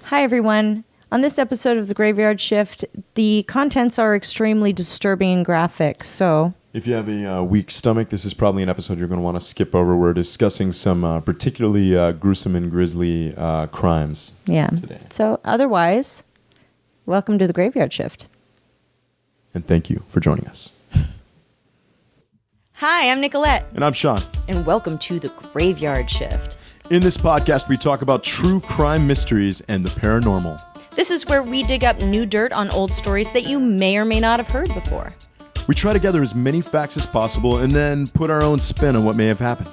Hi, everyone. On this episode of the Graveyard Shhift, the contents are extremely disturbing and graphic, so... If you have a weak stomach, this is probably an episode you're going to want to skip over. We're discussing some particularly gruesome and grisly crimes today. So, otherwise, welcome to the Graveyard Shhift. And thank you for joining us. Hi, I'm Nicolette. And I'm Sean. And welcome to the Graveyard Shhift. In this podcast, we talk about true crime mysteries and the paranormal. This is where we dig up new dirt on old stories that you may or may not have heard before. We try to gather as many facts as possible and then put our own spin on what may have happened.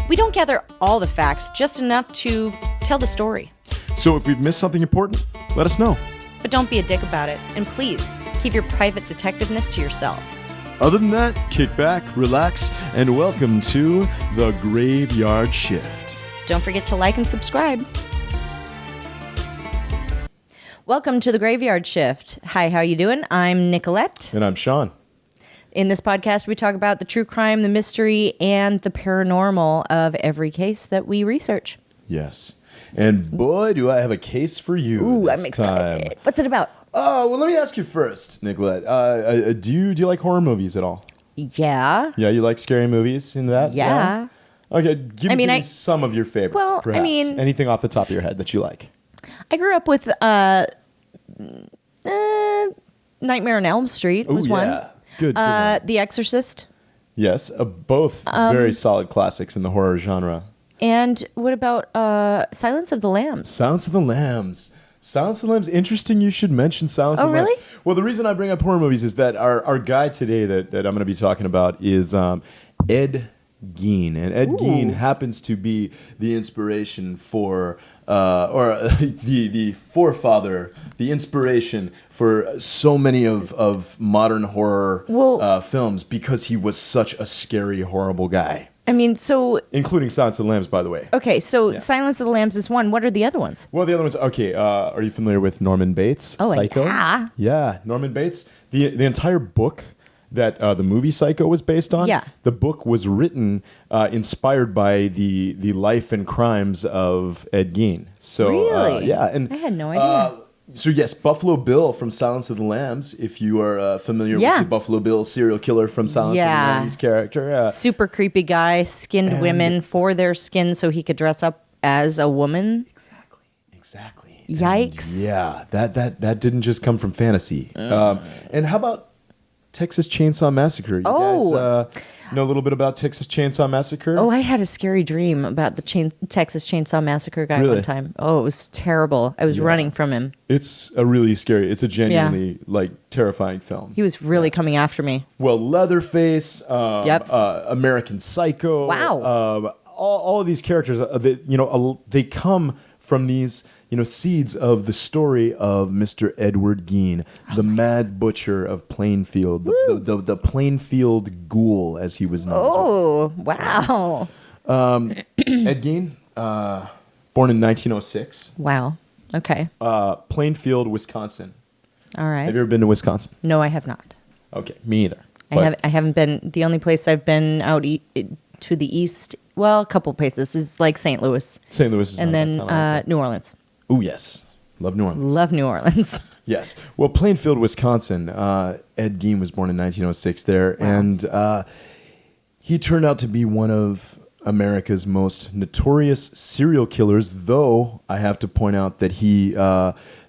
We don't gather all the facts, just enough to tell the story. So if we've missed something important, let us know. But don't be a dick about it. And please, keep your private detectiveness to yourself. Other than that, kick back, relax, and welcome to the Graveyard Shhift. Don't forget to like and subscribe. Welcome to the Graveyard Shhift. Hi, how you doing? I'm Nicolette. And I'm Sean. In this podcast, we talk about the true crime, the mystery, and the paranormal of every case that we research. Yes. And boy, do I have a case for you. Ooh, this I'm excited. time. What's it about? Oh, well, let me ask you first, Nicolette. Do you like horror movies at all? Yeah. Yeah, you like scary movies in that? Yeah. Okay, give me some of your favorites, well, perhaps. I mean... Anything off the top of your head that you like. I grew up with Nightmare on Elm Street was one. Good one. The Exorcist. Yes, both very solid classics in the horror genre. And what about Silence of the Lambs? Silence of the Lambs. Silence of the Lambs. Interesting you should mention Silence of the Lambs. Oh, really? Well, the reason I bring up horror movies is that our guy today that I'm going to be talking about is Ed Gein. And Ed Gein happens to be the inspiration for... or the forefather, the inspiration for so many of modern horror films because he was such a scary, horrible guy. I mean, so... Including Silence of the Lambs, by the way. Okay, so Silence of the Lambs is one. What are the other ones? Well, the other ones... Okay, are you familiar with Norman Bates? Oh, Psycho? Yeah. Yeah, Norman Bates. The entire book... that the movie Psycho was based on. Yeah. The book was written inspired by the life and crimes of Ed Gein. So, really? Yeah. And I had no idea. So, yes, Buffalo Bill from Silence of the Lambs, if you are familiar with the Buffalo Bill serial killer from Silence of the Lambs character. Super creepy guy, skinned women for their skin so he could dress up as a woman. Exactly. Yikes. And yeah, that didn't just come from fantasy. And how about Texas Chainsaw Massacre? You guys know a little bit about Texas Chainsaw Massacre? Oh, I had a scary dream about the Texas Chainsaw Massacre guy one time. Oh, it was terrible. I was running from him. It's a genuinely terrifying film. He was really coming after me. Well, Leatherface, American Psycho. Wow. All of these characters, they come from these... seeds of the story of Mr. Edward Gein, the Mad Butcher of Plainfield, the Plainfield Ghoul, as he was known. Oh, wow. Ed Gein, born in 1906. Wow. Okay. Plainfield, Wisconsin. All right. Have you ever been to Wisconsin? No, I have not. Okay, me either. I haven't been. The only place I've been out to the east, well, a couple places, is like St. Louis. St. Louis is and then New Orleans. Oh, yes. Love New Orleans. Love New Orleans. Yes. Well, Plainfield, Wisconsin. Ed Gein was born in 1906 there. Wow. And he turned out to be one of America's most notorious serial killers, though I have to point out that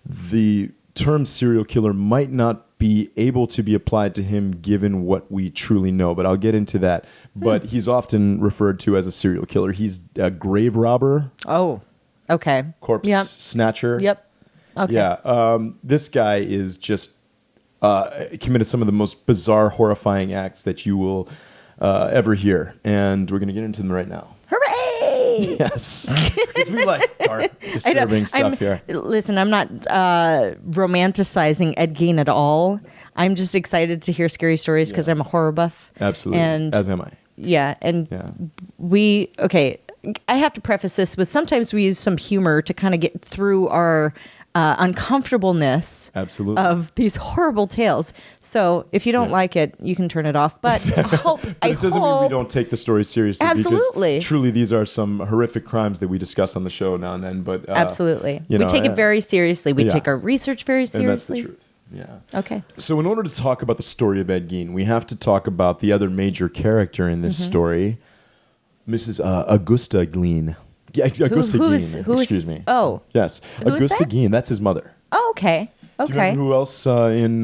the term serial killer might not be able to be applied to him given what we truly know. But I'll get into that. But he's often referred to as a serial killer. He's a grave robber. Oh, okay. Corpse snatcher. Yep. Okay. Yeah. This guy is just committed some of the most bizarre, horrifying acts that you will ever hear. And we're going to get into them right now. Hooray! Yes. Because we like dark, disturbing stuff here. Listen, I'm not romanticizing Ed Gein at all. I'm just excited to hear scary stories because I'm a horror buff. Absolutely. And as am I. Yeah. And I have to preface this with sometimes we use some humor to kind of get through our uncomfortableness Absolutely. of these horrible tales. So if you don't like it, you can turn it off. But I hope. But it doesn't mean we don't take the story seriously. Absolutely. Because truly, these are some horrific crimes that we discuss on the show now and then. But absolutely, we take it very seriously. We take our research very seriously. And that's the truth. Yeah. Okay. So in order to talk about the story of Ed Gein, we have to talk about the other major character in this story, Mrs. Augusta Gein. Yeah, Augusta Gein. Excuse me. Oh. Yes. Who is Augusta that? Gein. That's his mother. Oh, okay. Do you remember who else in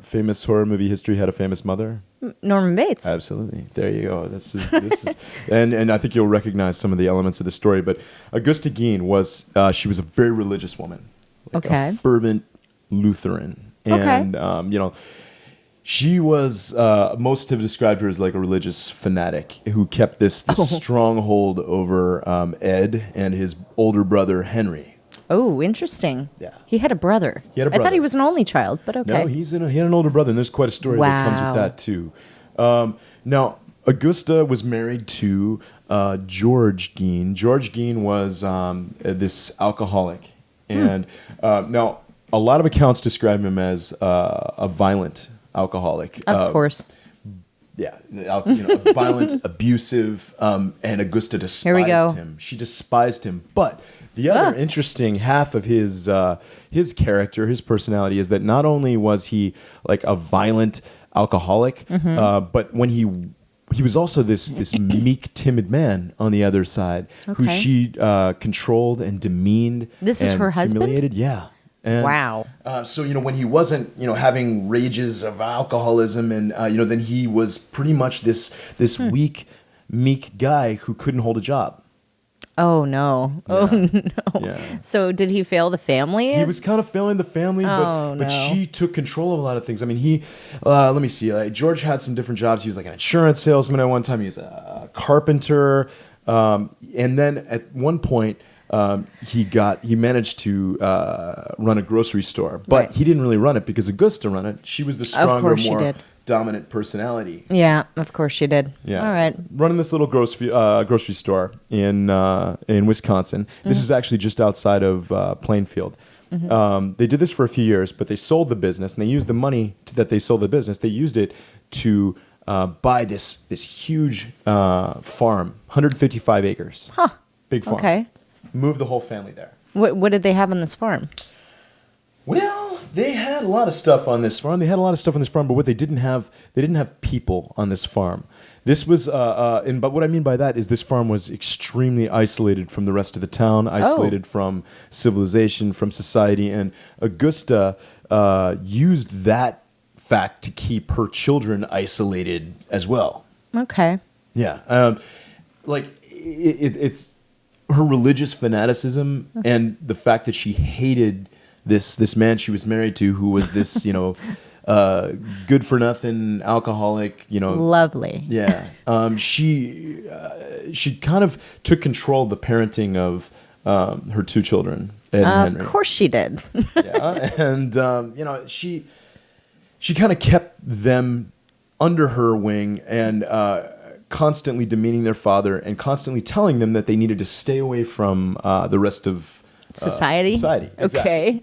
famous horror movie history had a famous mother? Norman Bates. Absolutely. There you go. This is and I think you'll recognize some of the elements of the story. But Augusta Gein was she was a very religious woman, a fervent Lutheran, and she was most have described her as like a religious fanatic who kept this stronghold over Ed and his older brother Henry. Oh, interesting. Yeah. He had a brother. I thought he was an only child, but okay. No, he had an older brother, and there's quite a story that comes with that, too. Now, Augusta was married to George Gein. George Gein was this alcoholic. And now, a lot of accounts describe him as a violent alcoholic. Of course. Yeah, violent, abusive, and Augusta despised him. She despised him, but the other interesting half of his character, his personality, is that not only was he like a violent alcoholic, but when he was also this meek, timid man on the other side, who she controlled and demeaned. This is her husband? Humiliated. Yeah. And, wow. So when he wasn't having rages of alcoholism, and then he was pretty much this weak, meek guy who couldn't hold a job. Oh no! Yeah. Oh no! Yeah. So did he fail the family? He was kind of failing the family, but she took control of a lot of things. I mean, let me see. George had some different jobs. He was like an insurance salesman at one time. He was a carpenter, and then at one point. He managed to run a grocery store, but he didn't really run it because Augusta ran it. She was the stronger, more dominant personality. Yeah, of course she did. Yeah. All right. Running this little grocery store in Wisconsin. This is actually just outside of Plainfield. They did this for a few years, but they sold the business, and they used the money that they sold the business. They used it to buy this huge farm, 155 acres. Huh. Big farm. Okay. Move the whole family there. What did they have on this farm? Well, they had a lot of stuff on this farm. But what they didn't have people on this farm. This was, but what I mean by that is this farm was extremely isolated from the rest of the town, isolated from civilization, from society, and Augusta used that fact to keep her children isolated as well. Okay. Yeah, it's her religious fanaticism and the fact that she hated this man she was married to, who was this good for nothing alcoholic. Lovely. Yeah. She kind of took control of the parenting of her two children, Ed and Henry. Of course she did. Yeah, and she kind of kept them under her wing and. Constantly demeaning their father and constantly telling them that they needed to stay away from the rest of society. Exactly. Okay.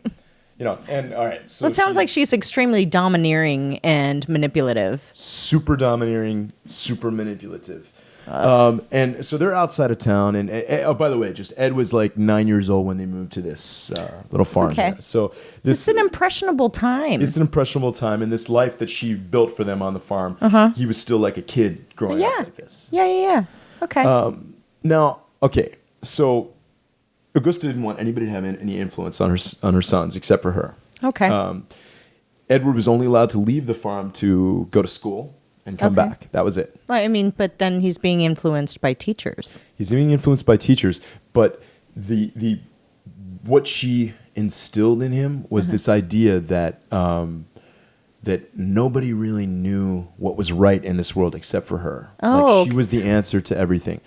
And all right. So it sounds like she's extremely domineering and manipulative. Super domineering, super manipulative. And so they're outside of town. And oh, by the way, just Ed was like 9 years old when they moved to this little farm. Okay. Here. So it's an impressionable time. It's an impressionable time. And this life that she built for them on the farm, he was still like a kid growing up like this. Yeah. Okay. Now, okay. So Augusta didn't want anybody to have any influence on her sons except for her. Okay. Edward was only allowed to leave the farm to go to school and come back. That was it. I mean, but then he's being influenced by teachers. He's being influenced by teachers, but what she instilled in him was this idea that that nobody really knew what was right in this world except for her. Oh, she was the answer to everything.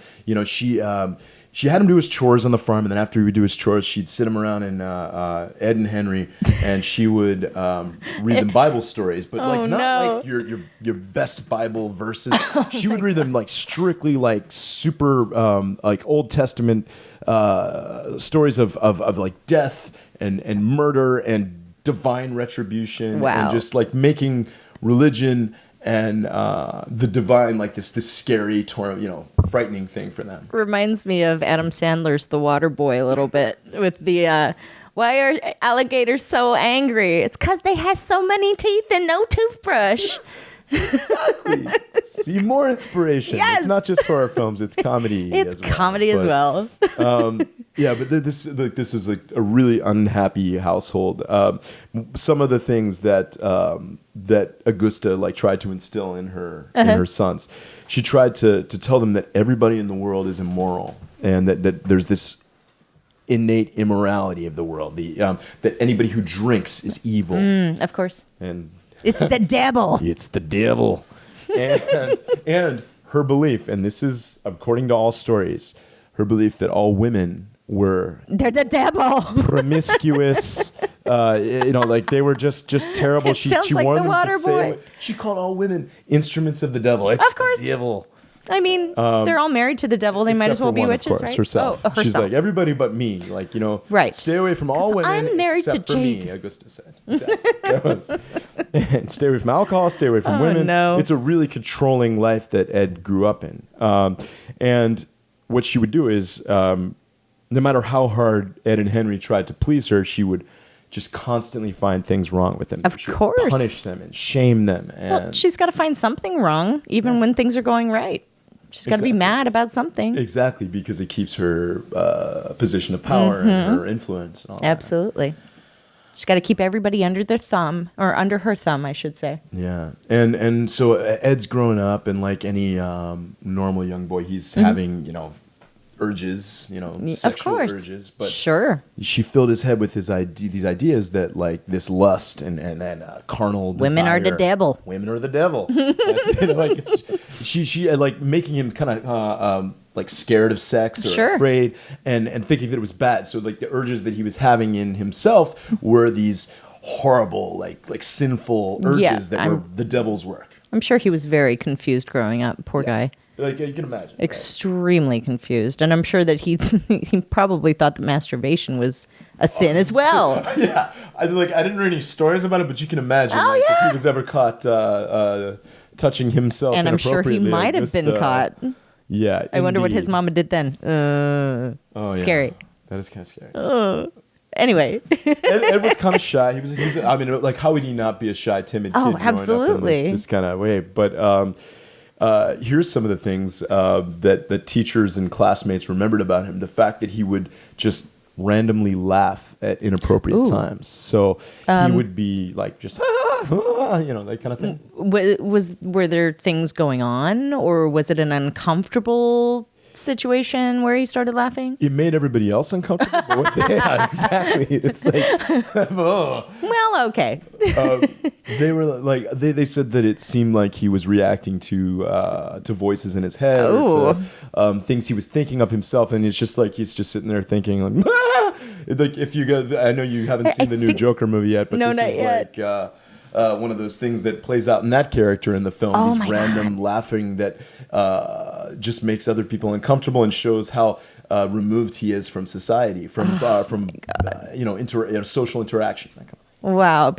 She had him do his chores on the farm, and then after he would do his chores, she'd sit him around in Ed and Henry, and she would read them Bible stories, but not like your best Bible verses. She would read them like strictly like super like Old Testament stories of like death and murder and divine retribution. Wow. And just like making religion and the divine like this scary, frightening thing for them. Reminds me of Adam Sandler's The Water Boy a little bit with the why are alligators so angry? It's because they have so many teeth and no toothbrush. Exactly. See, more inspiration. Yes. It's not just for our films; it's comedy. It's comedy as well. Yeah, but this is like a really unhappy household. Some of the things that that Augusta like tried to instill in her sons, she tried to tell them that everybody in the world is immoral, and that there's this innate immorality of the world. That anybody who drinks is evil. Of course. And It's the devil. it's the devil. And her belief, and this is according to all stories, her belief that all women were They're the devil. promiscuous, like they were just terrible. She sounds like wanted The them Water to say Boy. it. She called all women instruments of the devil. It's Of course. the devil. I mean, they're all married to the devil. They might Except as well for be one, of witches, course, right? Herself. Oh, herself. She's like, everybody but me. Like, Right. stay away from all women. I'm married to except for me, Jesus. Augusta said. Exactly. And stay away from alcohol, stay away from women. No. It's a really controlling life that Ed grew up in. And what she would do is, no matter how hard Ed and Henry tried to please her, she would just constantly find things wrong with them. Of She would course. punish them and shame them. And Well, she's got to find something wrong, even when things are going right. She's got to be Exactly. mad about something. Exactly, because it keeps her position of power and her influence. And all that. Absolutely. She's got to keep everybody under their thumb, or under her thumb, I should say. Yeah, and so Ed's growing up, and like any normal young boy, he's having urges, Of sexual course. urges. But Sure. she filled his head with these ideas that like this lust and carnal Women are the desire. devil. Women are the devil. That's it. Like she like making him kind of like scared of sex or Sure. afraid and thinking that it was bad. So like the urges that he was having in himself were these horrible like sinful urges Yeah, that were the devil's work. I'm sure he was very confused growing up. Poor guy. Like you can imagine. right? Extremely confused. And I'm sure that he probably thought that masturbation was a sin as well. Yeah, I didn't read any stories about it, but you can imagine Oh, if yeah. he was ever caught touching himself. And I'm sure he inappropriately, might have been caught. Yeah, I wonder what indeed. his mama did then. Oh, yeah. Scary. That is kind of scary. Anyway. Ed was kind of shy. He's I mean, like, how would he not be a shy, timid kid? Oh, growing up absolutely. in this kind of way. But here's some of the things that teachers and classmates remembered about him. The fact that he would just randomly laugh at inappropriate times. So he would be like just, that kind of thing. Were there things going on, or was it an uncomfortable situation where he started laughing? It made everybody else uncomfortable. Yeah, exactly. It's like, oh. Well, okay. They were like they said that it seemed like he was reacting to voices in his head, or to things he was thinking of himself, and it's just like he's just sitting there thinking like, like if you guys, I know you haven't seen the new Joker movie yet, but No, this not is yet. like one of those things that plays out in that character in the film. Oh These my random laughing that just makes other people uncomfortable and shows how removed he is from society, from social interaction. Wow,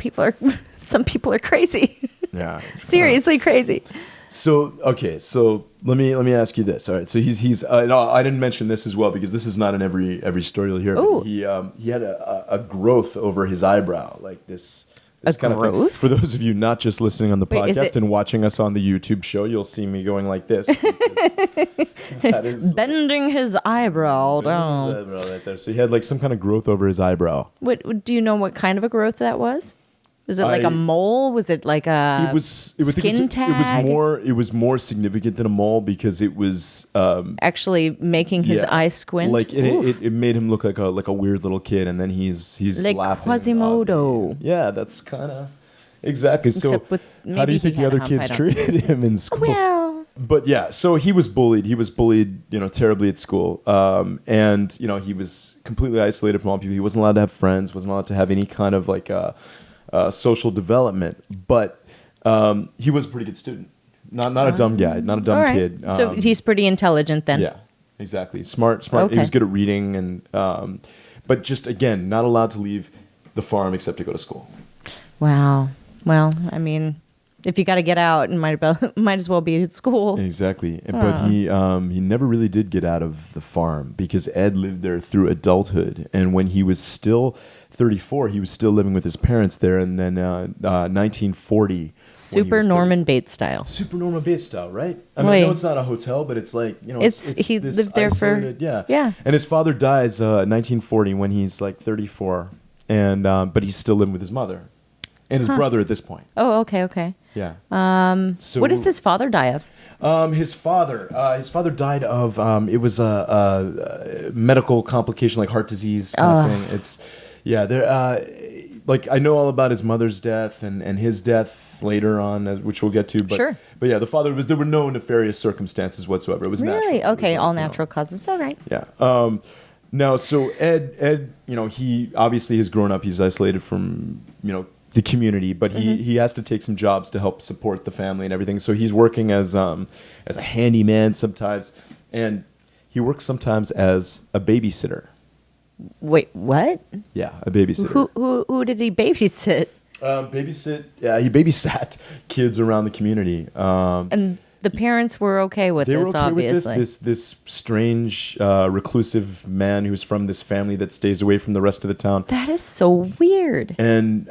some people are crazy. Yeah. Seriously crazy. So let me ask you this. All right. So he's no, I didn't mention this as well because this is not in every story you'll hear. Ooh. But he had a growth over his eyebrow, like this kind of thing. growth? For those of you not just listening on the Wait, is podcast it- and watching us on the YouTube show, you'll see me going like this. That is Bending his eyebrow his down. eyebrow right there. So he had like some kind of growth over his eyebrow. What do you know what kind of a growth that was? Was it like I- a mole? Was it like a It was skin tag? It was more significant than a mole because it was Actually making his yeah. eye squint? Like Oof. it made him look like a weird little kid, and then he's Like laughing. Quasimodo. Yeah, that's kind of exactly. Except So with how do maybe you think he the had a other hump, kids I don't- treated him in school? Well, But yeah, so he was bullied. He was bullied, terribly at school, and he was completely isolated from all people. He wasn't allowed to have friends. Wasn't allowed to have any kind of like social development. But he was a pretty good student. Not a dumb guy. Not a dumb all right. kid. So he's pretty intelligent then. Yeah, exactly. Smart. He Okay. was good at reading, and but just again, not allowed to leave the farm except to go to school. Wow. Well, I mean, if you got to get out, and might as well be at school. Exactly. But he never really did get out of the farm because Ed lived there through adulthood. And when he was still 34, he was still living with his parents there. And then 1940. Super Norman Bates style. Super Norman Bates style, right? I mean, I know it's not a hotel, but it's like, it's he this lived there isolated, for... Yeah. And his father dies 1940 when he's like 34. And but he's still living with his mother. And his brother at this point. Oh, okay. Yeah. So what does his father die of? His father died of it was a medical complication like heart disease kind of thing. It's like I know all about his mother's death and his death later on, which we'll get to. But, sure. But yeah, there were no nefarious circumstances whatsoever. It was really natural. okay. It was All natural causes. All right. Yeah. Now, so Ed, he obviously has grown up. He's isolated from the community, but he has to take some jobs to help support the family and everything. So he's working as a handyman sometimes, and he works sometimes as a babysitter. Wait, what? Yeah, a babysitter. Who did he babysit? Yeah, he babysat kids around the community. And the parents were okay with this, obviously. With this strange, reclusive man who's from this family that stays away from the rest of the town. That is so weird. And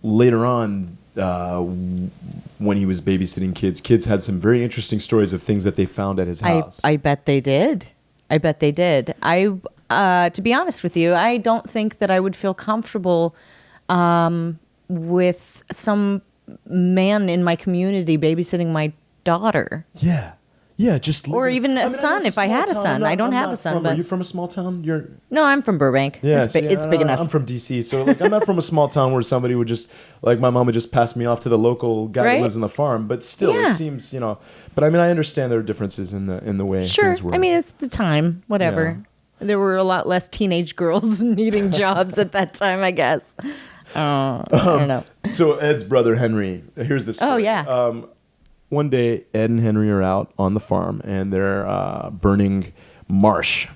later on, when he was babysitting kids had some very interesting stories of things that they found at his house. I bet they did. To be honest with you, I don't think that I would feel comfortable with some man in my community babysitting my daughter. Yeah, just or even a son if I had a son. I don't have a son. But are you from a small town? No, I'm from Burbank. Yeah, it's big enough. I'm from DC, so like I'm not from a small town where somebody would just like my mom would just pass me off to the local guy who lives on the farm. But still, it seems But I mean, I understand there are differences in the way things work. I mean, it's the time. Whatever. Yeah. There were a lot less teenage girls needing jobs at that time, I guess. I don't know. So Ed's brother Henry. Here's the story. Oh yeah. One day, Ed and Henry are out on the farm, and they're burning marsh.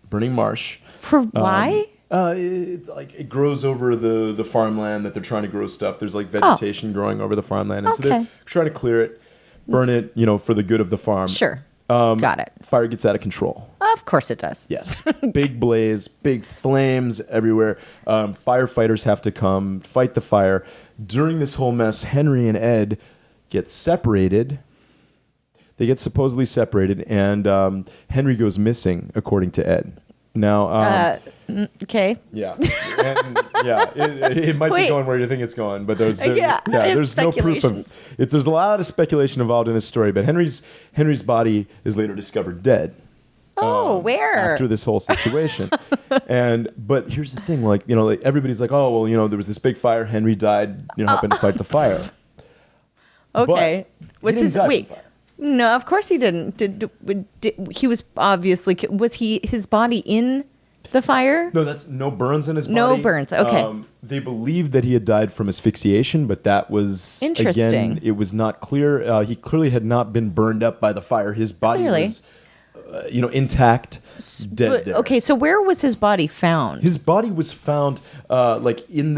For why? It grows over the farmland that they're trying to grow stuff. There's like vegetation growing over the farmland, and so they're trying to clear it, burn it, for the good of the farm. Sure. Got it. Fire gets out of control. Of course it does. Yes. Big blaze, big flames everywhere. Firefighters have to come fight the fire. During this whole mess, Henry and Ed get separated. They get supposedly separated, and Henry goes missing, according to Ed. Now, okay. Yeah, it might be going where you think it's going, but there's no proof of it. There's a lot of speculation involved in this story, but Henry's body is later discovered dead. Where? After this whole situation. But here's the thing, like everybody's like, oh well, there was this big fire. Henry died, helping to fight the fire. Okay. But he didn't die from fire. No, of course he didn't. He was obviously... Was his body in the fire? No, that's no burns in his body. No burns, okay. They believed that he had died from asphyxiation, but that was... Interesting. Again, it was not clear. He clearly had not been burned up by the fire. His body was, intact, dead there. Okay, so where was his body found? His body was found, in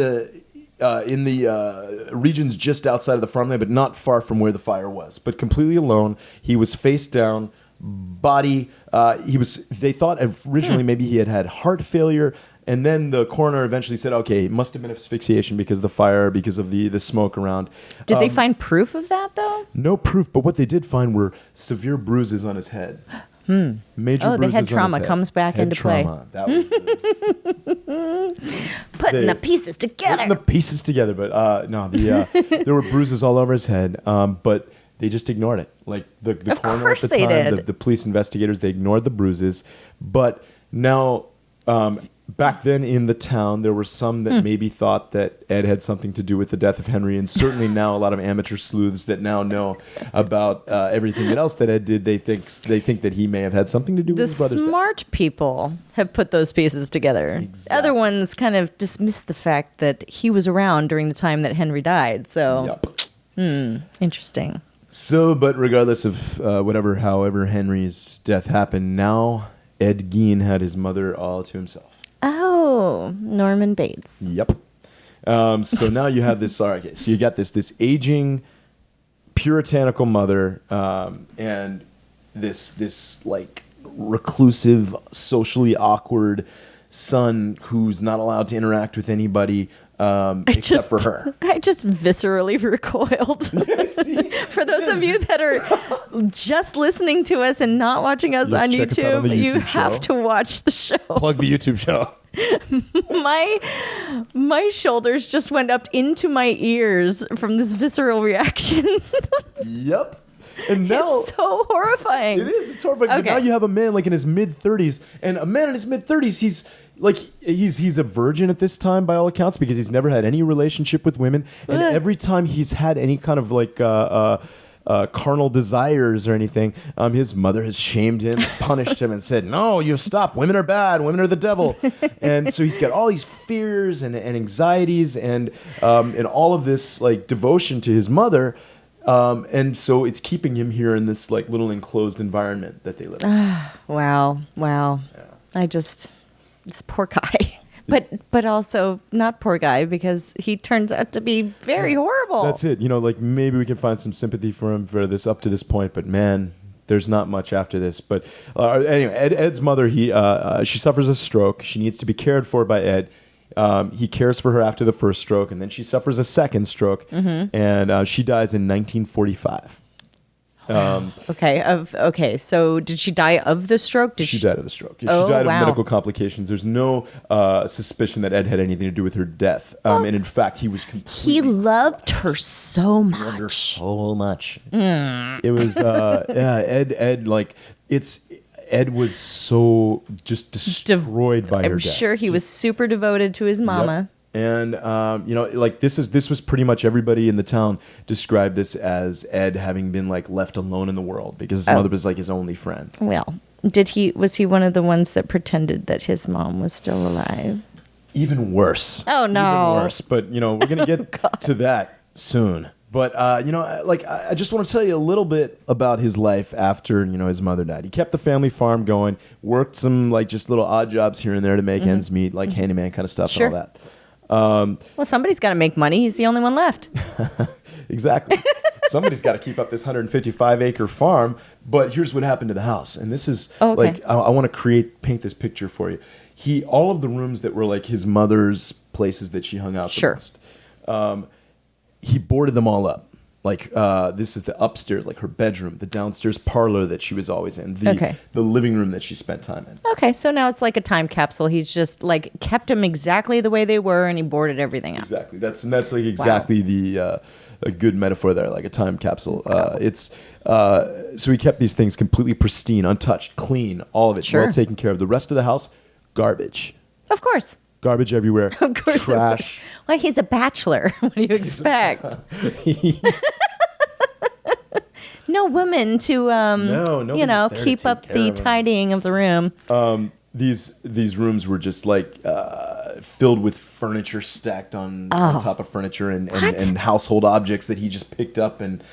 the regions just outside of the farmland, but not far from where the fire was. But completely alone. He was face down, body. They thought originally maybe he had heart failure, and then the coroner eventually said, okay, it must have been asphyxiation because of the fire, because of the smoke around. Did they find proof of that though? No proof, but what they did find were severe bruises on his head. Major bruises the head on trauma his head. comes back into trauma. That was putting the pieces together. But no, there were bruises all over his head. But they just ignored it. Like the coroner at the time, the police investigators, they ignored the bruises. But now, back then in the town, there were some that maybe thought that Ed had something to do with the death of Henry, and certainly now a lot of amateur sleuths that now know about everything else that Ed did. They think that he may have had something to do with his brother's death. The smart people have put those pieces together. Exactly. Other ones kind of dismiss the fact that he was around during the time that Henry died. So, interesting. So, but regardless of however Henry's death happened, now Ed Gein had his mother all to himself. Oh, Norman Bates. Yep. So now you have this. Sorry, okay, so you got this aging, puritanical mother, and this like reclusive, socially awkward son who's not allowed to interact with anybody except for her. I just viscerally recoiled. For those of you that are just listening to us and not watching us on Check us out on the YouTube, you YouTube show. have to watch the show. Plug the YouTube show. My shoulders just went up into my ears from this visceral reaction. Yep. And now It's so horrifying. it is. It's horrifying. But Okay. now you have a man like in his mid-30s, and a man in his mid-30s, he's a virgin at this time by all accounts because he's never had any relationship with women, and every time he's had any kind of like carnal desires or anything, his mother has shamed him, punished him, and said, "No, you stop. Women are bad. Women are the devil." And so he's got all these fears and anxieties and all of this like devotion to his mother. And so it's keeping him here in this like little enclosed environment that they live in. Wow. This poor guy. But also not poor guy because he turns out to be very horrible. That's it. Like maybe we can find some sympathy for him for this up to this point, but man, there's not much after this. But anyway, Ed's mother, she suffers a stroke. She needs to be cared for by Ed. He cares for her after the first stroke, and then she suffers a second stroke, and she dies in 1945. Okay. So did she die of the stroke? She died of the stroke. She Oh, died of wow. medical complications. There's no suspicion that Ed had anything to do with her death. And in fact, he was completely... He loved her so loved her much. so much. It was, Ed, like, Ed was so just destroyed by her I'm death. sure he was super devoted to his mama. Yep. And like this was pretty much everybody in the town described this as Ed having been like left alone in the world because his mother was like his only friend. Well, was he one of the ones that pretended that his mom was still alive? Even worse. Oh, no. Even worse. But we're gonna get to that soon. But I just want to tell you a little bit about his life after his mother died. He kept the family farm going, worked some like just little odd jobs here and there to make ends meet, like handyman kind of stuff Sure. and all that. Well, somebody's got to make money. He's the only one left. Exactly. Somebody's got to keep up this 155-acre farm. But here's what happened to the house, and this is like I want to paint this picture for you. All of the rooms that were like his mother's places that she hung out the most. He boarded them all up. Like this is the upstairs, like her bedroom, the downstairs parlor that she was always in, the living room that she spent time in. Okay, so now it's like a time capsule. He's just like kept them exactly the way they were, and he boarded everything up. Exactly. That's like exactly the a good metaphor there, like a time capsule. So he kept these things completely pristine, untouched, clean, all of it, well taken care of. The rest of the house, garbage. Of course. Garbage everywhere. Of course. Trash. Well, he's a bachelor. What do you expect? No woman to, keep up the tidying of the room. These rooms were just like filled with furniture stacked on top of furniture and household objects that he just picked up and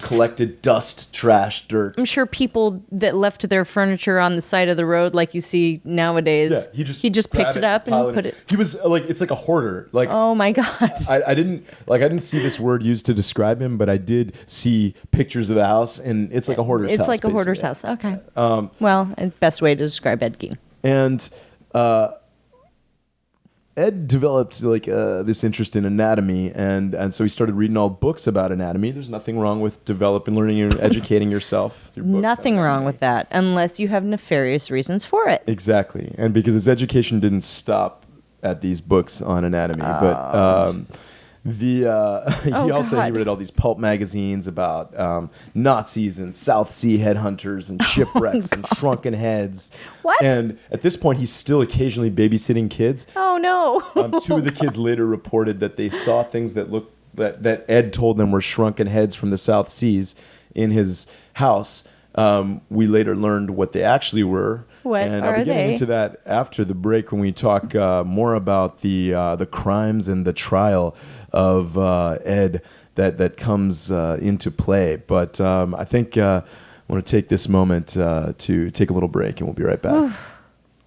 collected dust, trash, dirt. I'm sure people that left their furniture on the side of the road like you see nowadays. Yeah, he just picked it up and put it. He was like, it's like a hoarder. Like, oh my God. I didn't see this word used to describe him, but I did see pictures of the house, and it's like a hoarder's house. It's like a hoarder's house. Okay. Well, best way to describe Ed Gein. And Ed developed like this interest in anatomy, and so he started reading all books about anatomy. There's nothing wrong with developing, learning, and educating yourself through books. Nothing wrong with that, unless you have nefarious reasons for it. Exactly, and because his education didn't stop at these books on anatomy, but he read all these pulp magazines about Nazis and South Sea headhunters and shipwrecks and shrunken heads. What? And at this point, he's still occasionally babysitting kids. Oh no! Two of the kids later reported that they saw things that Ed told them were shrunken heads from the South Seas in his house. We later learned what they actually were. What and are I'll be getting they? into that after the break when we talk more about the crimes and the trial of Ed that comes into play. But I think I want to take this moment to take a little break, and we'll be right back.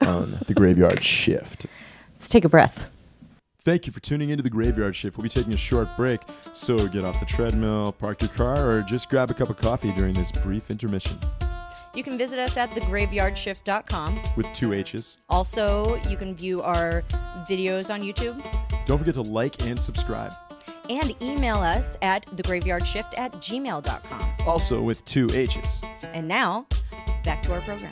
on the Graveyard Shift. Let's take a breath. Thank you for tuning into the Graveyard Shift. We'll be taking a short break, so get off the treadmill, park your car, or just grab a cup of coffee during this brief intermission. You can visit us at thegraveyardshhift.com. With 2 H's. Also, you can view our videos on YouTube. Don't forget to like and subscribe. And email us at thegraveyardshhift@gmail.com. Also with 2 H's. And now, back to our program.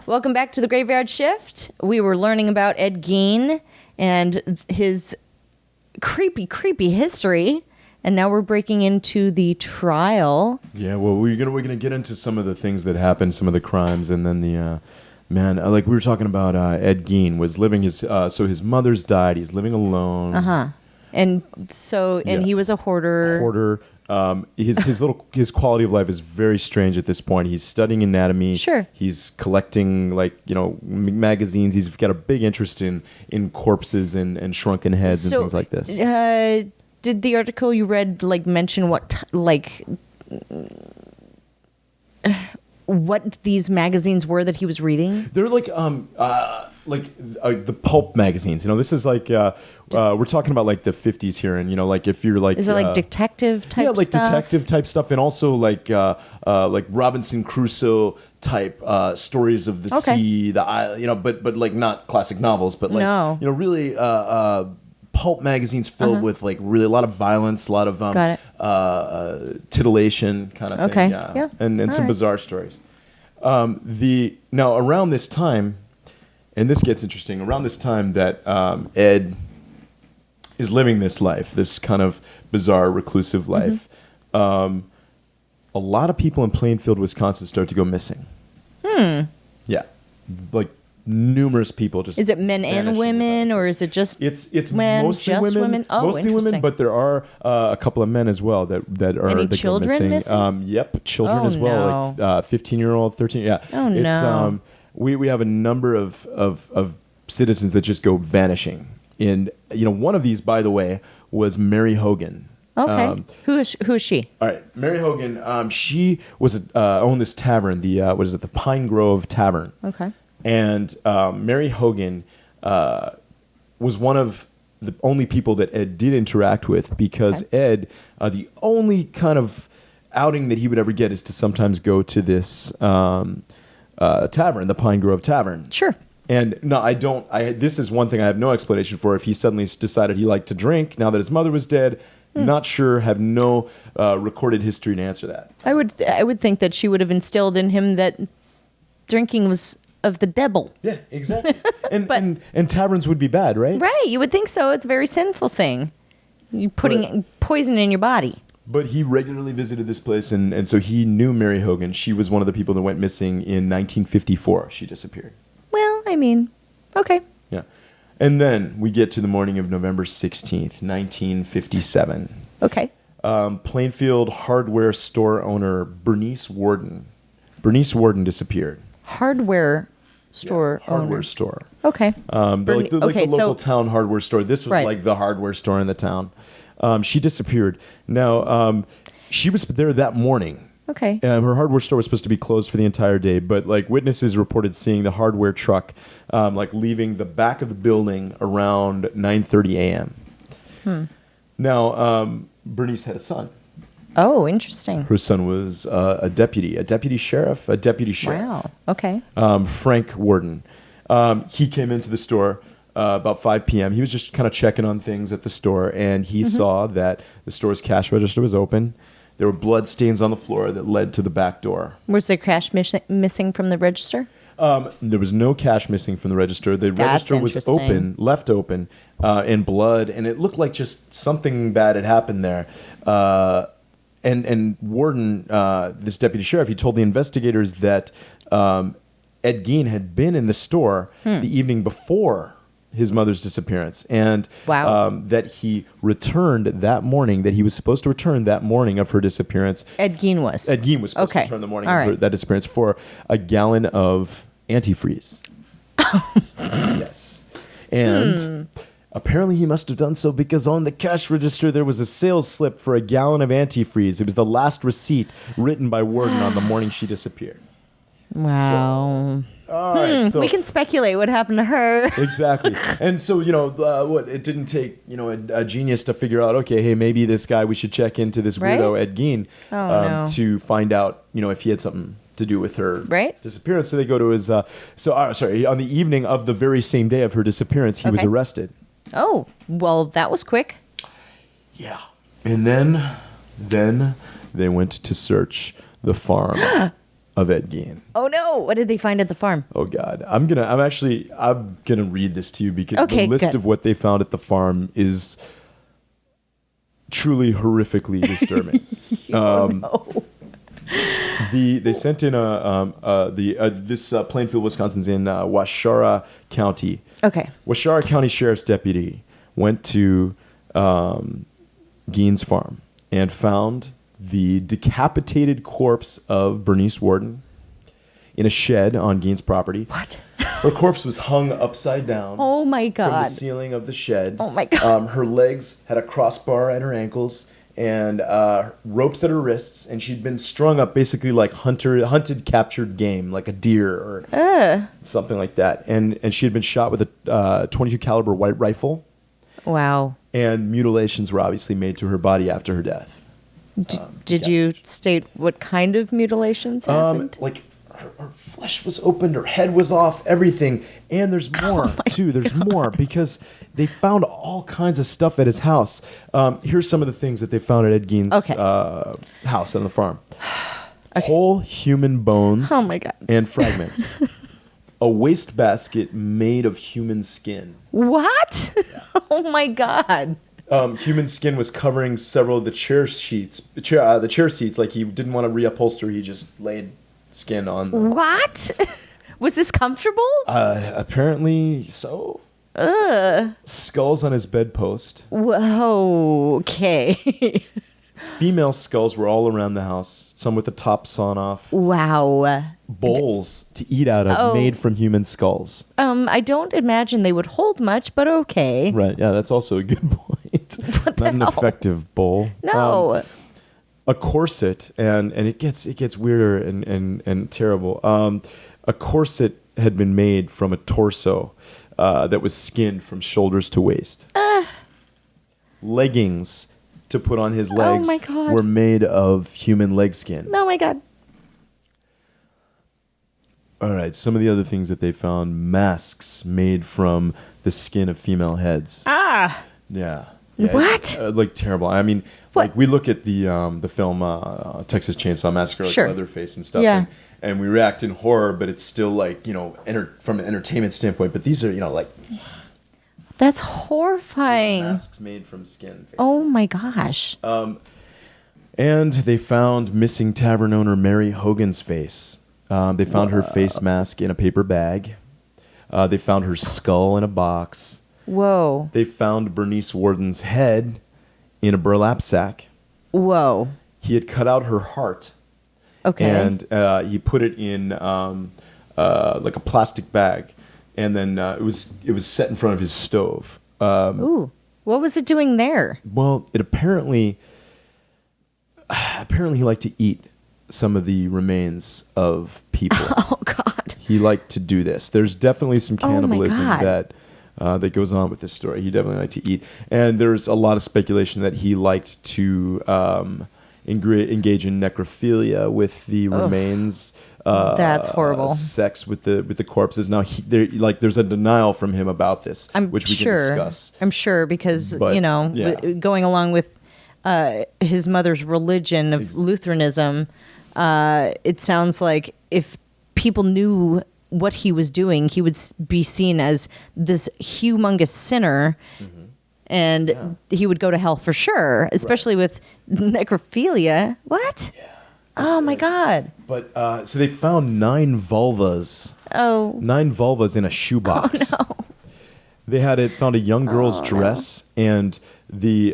Welcome back to the Graveyard Shift. We were learning about Ed Gein and his creepy history. And now we're breaking into the trial. Yeah, well, we're gonna get into some of the things that happened, some of the crimes, and then the like we were talking about. Ed Gein was living his so his mother's died. He's living alone. And so he was a hoarder. His quality of life is very strange at this point. He's studying anatomy. Sure. He's collecting magazines. He's got a big interest in corpses and shrunken heads and things like this. Did the article you read mention what these magazines were that he was reading? They're the pulp magazines. This is we're talking about the 50s here, and if you're is it detective type? Yeah, stuff? Detective type stuff, and also Robinson Crusoe type stories of the sea, the isle. But not classic novels, but really. Pulp magazines filled with really a lot of violence, a lot of titillation kind of thing, and some bizarre stories. Now around this time, and this gets interesting. Around this time that Ed is living this life, this kind of bizarre reclusive life, a lot of people in Plainfield, Wisconsin, start to go missing. Yeah, numerous people just. Is it men and women, or is it just it's men, mostly just women? Oh, mostly women, but there are a couple of men as well that are any that children go missing. Yep, children as well, no. 15-year-old, 13. Yeah. Oh no. We have a number of citizens that just go vanishing. And one of these, by the way, was Mary Hogan. Okay. Who is she? All right, Mary Hogan. She was owned this tavern, the Pine Grove Tavern. Okay. And Mary Hogan was one of the only people that Ed did interact with, because Ed, the only kind of outing that he would ever get is to sometimes go to this tavern, the Pine Grove Tavern. Sure. And no, I don't. This is one thing I have no explanation for. If he suddenly decided he liked to drink now that his mother was dead, not sure. Have no recorded history to answer that. I would think that she would have instilled in him that drinking was of the devil. Yeah, exactly. And taverns would be bad, right? Right, you would think so. It's a very sinful thing. You're putting poison in your body. But he regularly visited this place, and so he knew Mary Hogan. She was one of the people that went missing in 1954. She disappeared. Well, okay. Yeah. And then we get to the morning of November 16th, 1957. Okay. Plainfield hardware store owner Bernice Warden disappeared. Hardware store owner. Hardware store. Okay. The local town hardware store. This was the hardware store in the town. She disappeared. Now, she was there that morning. Okay. Her hardware store was supposed to be closed for the entire day, but witnesses reported seeing the hardware truck leaving the back of the building around 9:30 a.m. Now, Bernice had a son. Oh, interesting. Her son was a deputy sheriff. Wow. Okay. Frank Warden. He came into the store about 5 p.m. He was just kind of checking on things at the store, and he saw that the store's cash register was open. There were blood stains on the floor that led to the back door. Was there cash missing from the register? There was no cash missing from the register. The register was left open, in blood, and it looked like just something bad had happened there. And Warden, this deputy sheriff, he told the investigators that Ed Gein had been in the store the evening before his mother's disappearance, and that he returned that morning, that he was supposed to return that morning of her disappearance. Ed Gein was supposed to return the morning of that disappearance for a gallon of antifreeze. Yes. And apparently he must have done so because on the cash register there was a sales slip for a gallon of antifreeze. It was the last receipt written by Warden on the morning she disappeared. Wow. So, All right, so we can speculate what happened to her. exactly. And so, it didn't take, a genius to figure out, okay, hey, maybe this guy, we should check into this weirdo, Right? Ed Gein, No. to find out, if he had something to do with her Right. disappearance. So they go to his, on the evening of the very same day of her disappearance, he was Okay. arrested. Oh, well, that was quick. Yeah. And then they went to search the farm of Ed Gein. Oh no! What did they find at the farm? Oh God, I'm gonna read this to you because Okay, the list good. of what they found at the farm is truly horrifically disturbing. No. They sent in this Plainfield, Wisconsin's in Washara County. Okay. Washara County Sheriff's deputy went to Gein's farm and found the decapitated corpse of Bernice Warden in a shed on Gein's property. What? Her corpse was hung upside down Oh my from the God. ceiling of the shed. Oh my God. Her legs had a crossbar at her ankles and ropes at her wrists, and she'd been strung up basically like hunted, captured game, like a deer or something like that. And she had been shot with a .22 caliber white rifle, Wow. and mutilations were obviously made to her body after her death. Did you state what kind of mutilations happened? Like her flesh was opened, her head was off, everything. And there's more too. There's more because they found all kinds of stuff at his house. Here's some of the things that they found at Ed Gein's house on the farm. Whole human bones. Oh my God. And fragments. A wastebasket made of human skin. What? Oh my God. Human skin was covering several of the chair seats. The chair seats, like he didn't want to reupholster, he just laid skin on them. What? Was this comfortable? Apparently so. Skulls on his bedpost. Whoa. Okay. Female skulls were all around the house, some with the top sawn off. Wow. Bowls to eat out of made from human skulls. I don't imagine they would hold much, but okay. Right, yeah, that's also a good point. What the Not an hell? effective bowl. No. A corset, and it gets weirder and terrible. A corset had been made from a torso that was skinned from shoulders to waist. Leggings to put on his legs my God. were made of human leg skin. Oh my God. All right, some of the other things that they found: masks made from the skin of female heads. Ah. Yeah. What? It's, like terrible. I mean, What? like we look at the film Texas Chainsaw Massacre, like Sure. Leatherface and stuff, Yeah. and we react in horror, but it's still like from an entertainment standpoint. But these are like That's horrifying. masks made from skin. Oh my gosh. And they found missing tavern owner Mary Hogan's face. They found her face mask in a paper bag. They found her skull in a box. Whoa. They found Bernice Warden's head in a burlap sack. Whoa. He had cut out her heart. Okay. And he put it in like a plastic bag. And then it was set in front of his stove. Ooh. What was it doing there? Well, it apparently he liked to eat some of the remains of people. Oh God. He liked to do this. There's definitely some Oh, my cannibalism God. that goes on with this story. He definitely liked to eat, and there's a lot of speculation that he liked to engage in necrophilia with the remains. That's horrible. Sex with the corpses. Now, there's a denial from him about this, which we can discuss. I'm sure because But, yeah. going along with his mother's religion of Lutheranism, it sounds like if people knew what he was doing, he would be seen as this humongous sinner, and he would go to hell for sure, especially with necrophilia. What? Yeah. Oh my God. But so they found 9 vulvas. Oh. 9 vulvas in a shoebox. Oh, no. They found a young girl's dress and the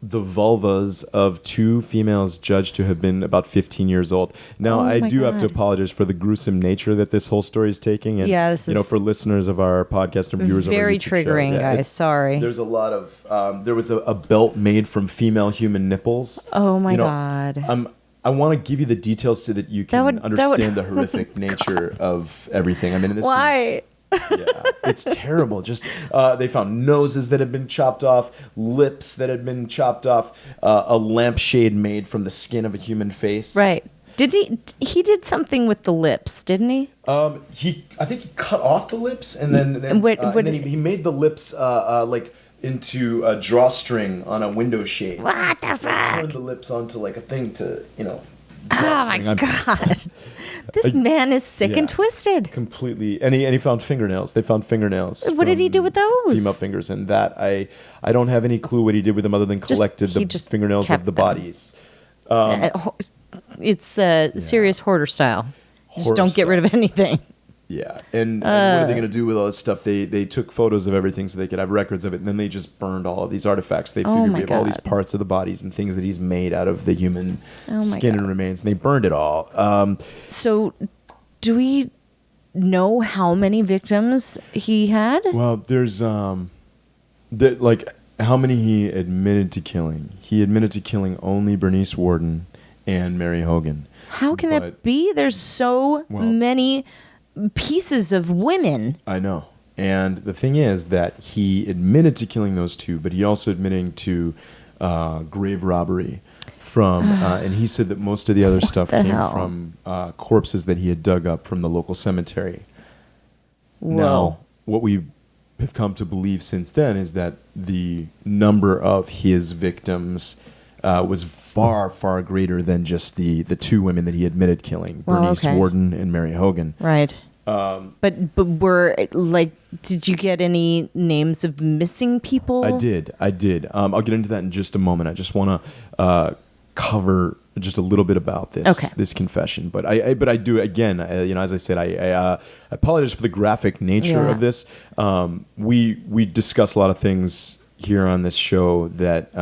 vulvas of 2 females judged to have been about 15 years old. Now, Oh I my do have to God. apologize for the gruesome nature that this whole story is taking. And, Yeah, this is for listeners of our podcast and viewers very of our YouTube show, triggering, guys. it's- Sorry. There's a lot of... there was a belt made from female human nipples. Oh my You know, God. I want to give you the details so that you can understand the horrific nature of everything. I mean, this Why? Yeah, it's terrible. Just they found noses that had been chopped off, lips that had been chopped off, a lampshade made from the skin of a human face. Right. Did he did something with the lips, didn't he? I think he cut off the lips and then he made the lips like into a drawstring on a window shade. What the fuck? Turned the lips onto like a thing to, Oh my God. This man is sick and twisted. Completely. And he found fingernails. They found fingernails. What did he do with those? Female fingers. And that I don't have any clue what he did with them other than collected the fingernails of the bodies. It's serious hoarder style. Just don't get rid of anything. Yeah. And what are they going to do with all this stuff? They took photos of everything so they could have records of it, and then they just burned all of these artifacts. They figured we have all these parts of the bodies and things that he's made out of the human skin and remains, and they burned it all. So do we know how many victims he had? Well, there's how many he admitted to killing. He admitted to killing only Bernice Worden and Mary Hogan. How can that be? There's so many pieces of women. I know. And the thing is that he admitted to killing those two, but he also admitting to grave robbery from, and he said that most of the other stuff came from corpses that he had dug up from the local cemetery. Whoa. Now, what we have come to believe since then is that the number of his victims was far, far greater than just the two women that he admitted killing, Bernice Worden and Mary Hogan. Right. But were, like, did you get any names of missing people? I did. I'll get into that in just a moment. I just want to cover just a little bit about this confession. But I do, again, as I said, I apologize for the graphic nature of this. We discuss a lot of things here on this show that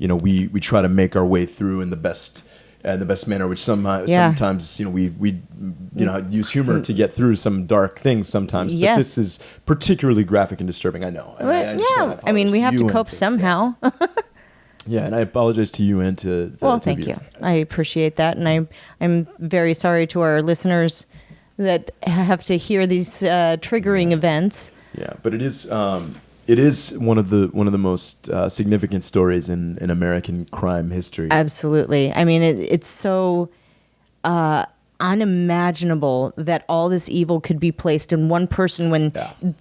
we try to make our way through in the best manner, which sometimes we use humor to get through some dark things sometimes. But this is particularly graphic and disturbing. I know. I mean, we have to cope somehow. Yeah, and I apologize to you and to thank you. I appreciate that, and I'm very sorry to our listeners that have to hear these triggering events. Yeah, but it is one of the most significant stories in American crime history. Absolutely. I mean, it's so unimaginable that all this evil could be placed in one person when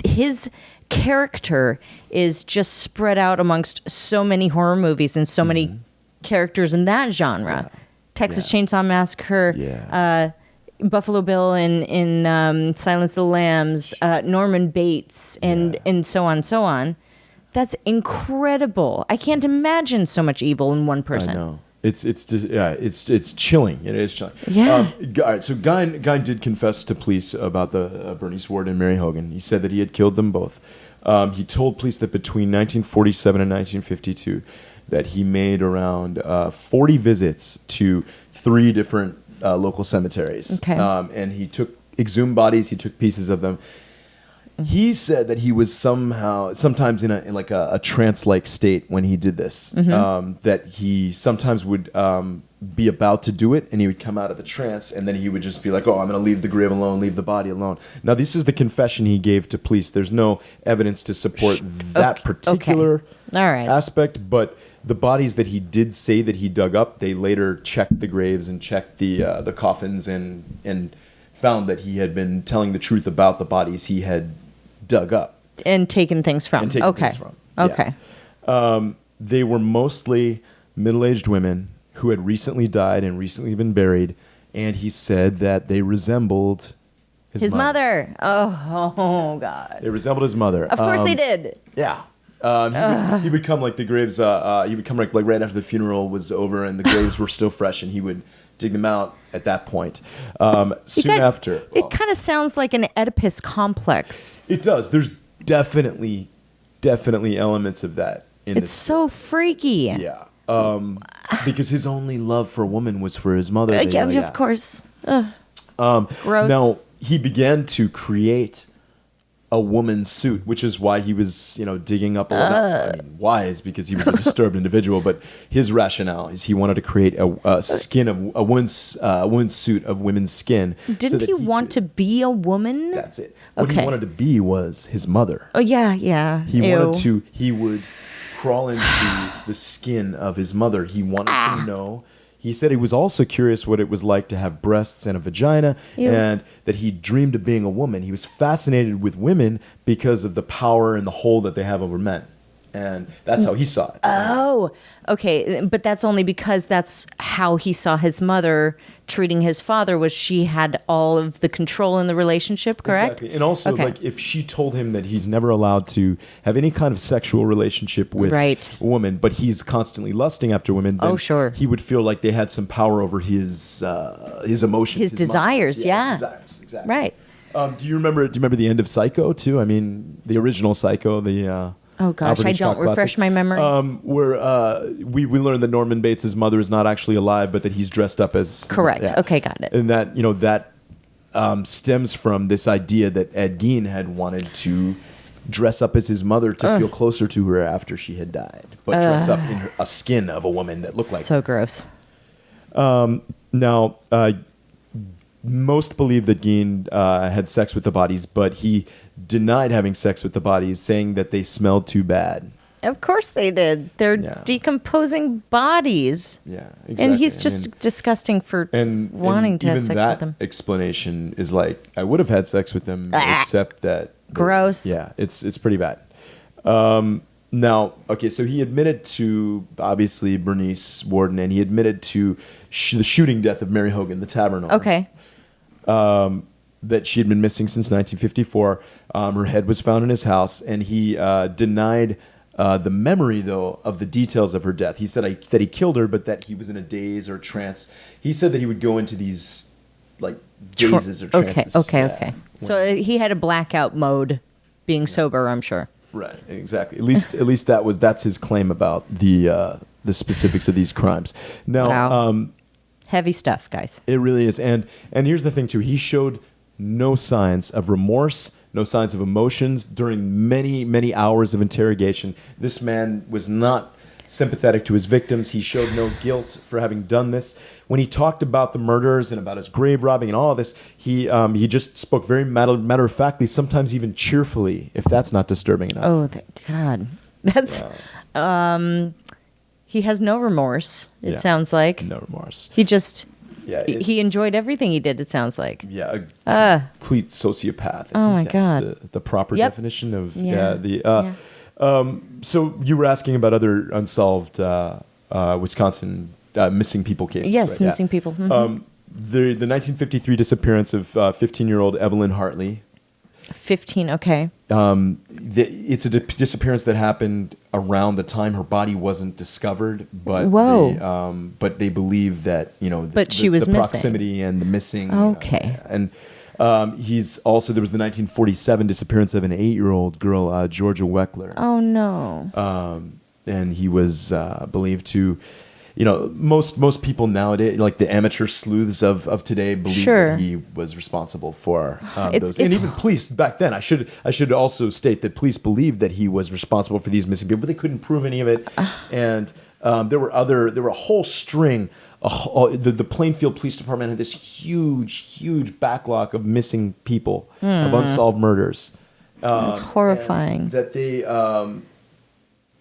his character is just spread out amongst so many horror movies and so many characters in that genre. Texas Chainsaw Massacre, Buffalo Bill in Silence of the Lambs, Norman Bates, and so on and so on. That's incredible. I can't imagine so much evil in one person. I know. It's chilling. It is chilling. Yeah. All right. So Guy did confess to police about the Bernice Ward and Mary Hogan. He said that he had killed them both. He told police that between 1947 and 1952, that he made around 40 visits to 3 different local cemeteries. Okay. And he took exhumed bodies. He took pieces of them. He said that he was sometimes in a trance-like state when he did this. That he sometimes would be about to do it, and he would come out of the trance, and then he would just be like, "Oh, I'm going to leave the grave alone, leave the body alone." Now, this is the confession he gave to police. There's no evidence to support that particular aspect, but the bodies that he did say that he dug up, they later checked the graves and checked the coffins and found that he had been telling the truth about the bodies he had dug up and taken things from. Okay. They were mostly middle-aged women who had recently died and recently been buried, and he said that they resembled his mother. Oh God. They resembled his mother. Of course they did. Yeah. He would come like the graves. He would come like right after the funeral was over and the graves were still fresh, and he would dig them out at that point. After, it kind of sounds like an Oedipus complex. It does. There's definitely elements of that in this. It's so freaky. Yeah. Because his only love for a woman was for his mother. Of course. Gross. Now he began to create a woman's suit, which is why he was, digging up. I mean, why is because he was a disturbed individual, but his rationale is he wanted to create a skin of a woman's suit of women's skin. Didn't he want to be a woman? That's it. What he wanted to be was his mother. Oh yeah. He would crawl into the skin of his mother. He wanted to know. He said he was also curious what it was like to have breasts and a vagina, and that he dreamed of being a woman. He was fascinated with women because of the power and the hold that they have over men. And that's how he saw it. Oh, okay. But that's only because that's how he saw his mother treating his father, was she had all of the control in the relationship, correct? Exactly. And also, if she told him that he's never allowed to have any kind of sexual relationship with a woman, but he's constantly lusting after women, then he would feel like they had some power over his emotions. His desires, His desires, exactly. Right. Do you remember the end of Psycho, too? I mean, the original Psycho, oh gosh, I don't refresh my memory. Where we learned that Norman Bates' mother is not actually alive, but that he's dressed up as correct. Yeah. Okay, got it. And that stems from this idea that Ed Gein had wanted to dress up as his mother to feel closer to her after she had died, but dress up in a skin of a woman that looked like so gross. Now, most believe that Gein had sex with the bodies, but he denied having sex with the bodies, saying that they smelled too bad. Of course they did. They're decomposing bodies. Yeah, exactly. And he's just disgusting for wanting to have sex with them. Explanation is like, I would have had sex with them, except that... Gross. Yeah, it's pretty bad. Now, okay, so he admitted to, obviously, Bernice Worden, and he admitted to the shooting death of Mary Hogan, the tavern owner. Okay. That she had been missing since 1954. Her head was found in his house, and he denied the memory, though, of the details of her death. He said that he killed her, but that he was in a daze or trance. He said that he would go into these, dazes or trances. Okay. So he had a blackout mode, being sober, I'm sure. Right, exactly. At least that's his claim about the specifics of these crimes. Now, heavy stuff, guys. It really is, and here's the thing too. He showed no signs of remorse, no signs of emotions during many hours of interrogation. This man was not sympathetic to his victims. He showed no guilt for having done this. When he talked about the murders and about his grave robbing and all of this, he just spoke very matter-of-factly, sometimes even cheerfully, if that's not disturbing enough. Oh, thank God. That's... he has no remorse, it sounds like. No remorse. He just... Yeah, he enjoyed everything he did, it sounds like. Yeah, a complete sociopath. I think that's God. The proper definition of... So you were asking about other unsolved Wisconsin missing people cases. Yes, right? missing people. Mm-hmm. The 1953 disappearance of 15-year-old Evelyn Hartley. 15, okay. It's a disappearance that happened around the time her body wasn't discovered, but they believe that she was the missing. Proximity and the missing. Okay. He's also, there was the 1947 disappearance of an 8-year-old girl, Georgia Weckler. Oh no. And he was believed to. Most people nowadays, like the amateur sleuths of today, believe that he was responsible for those. And even police back then, I should also state that police believed that he was responsible for these missing people, but they couldn't prove any of it. And there were a whole string. The Plainfield Police Department had this huge backlog of missing people, of unsolved murders. That's horrifying. That the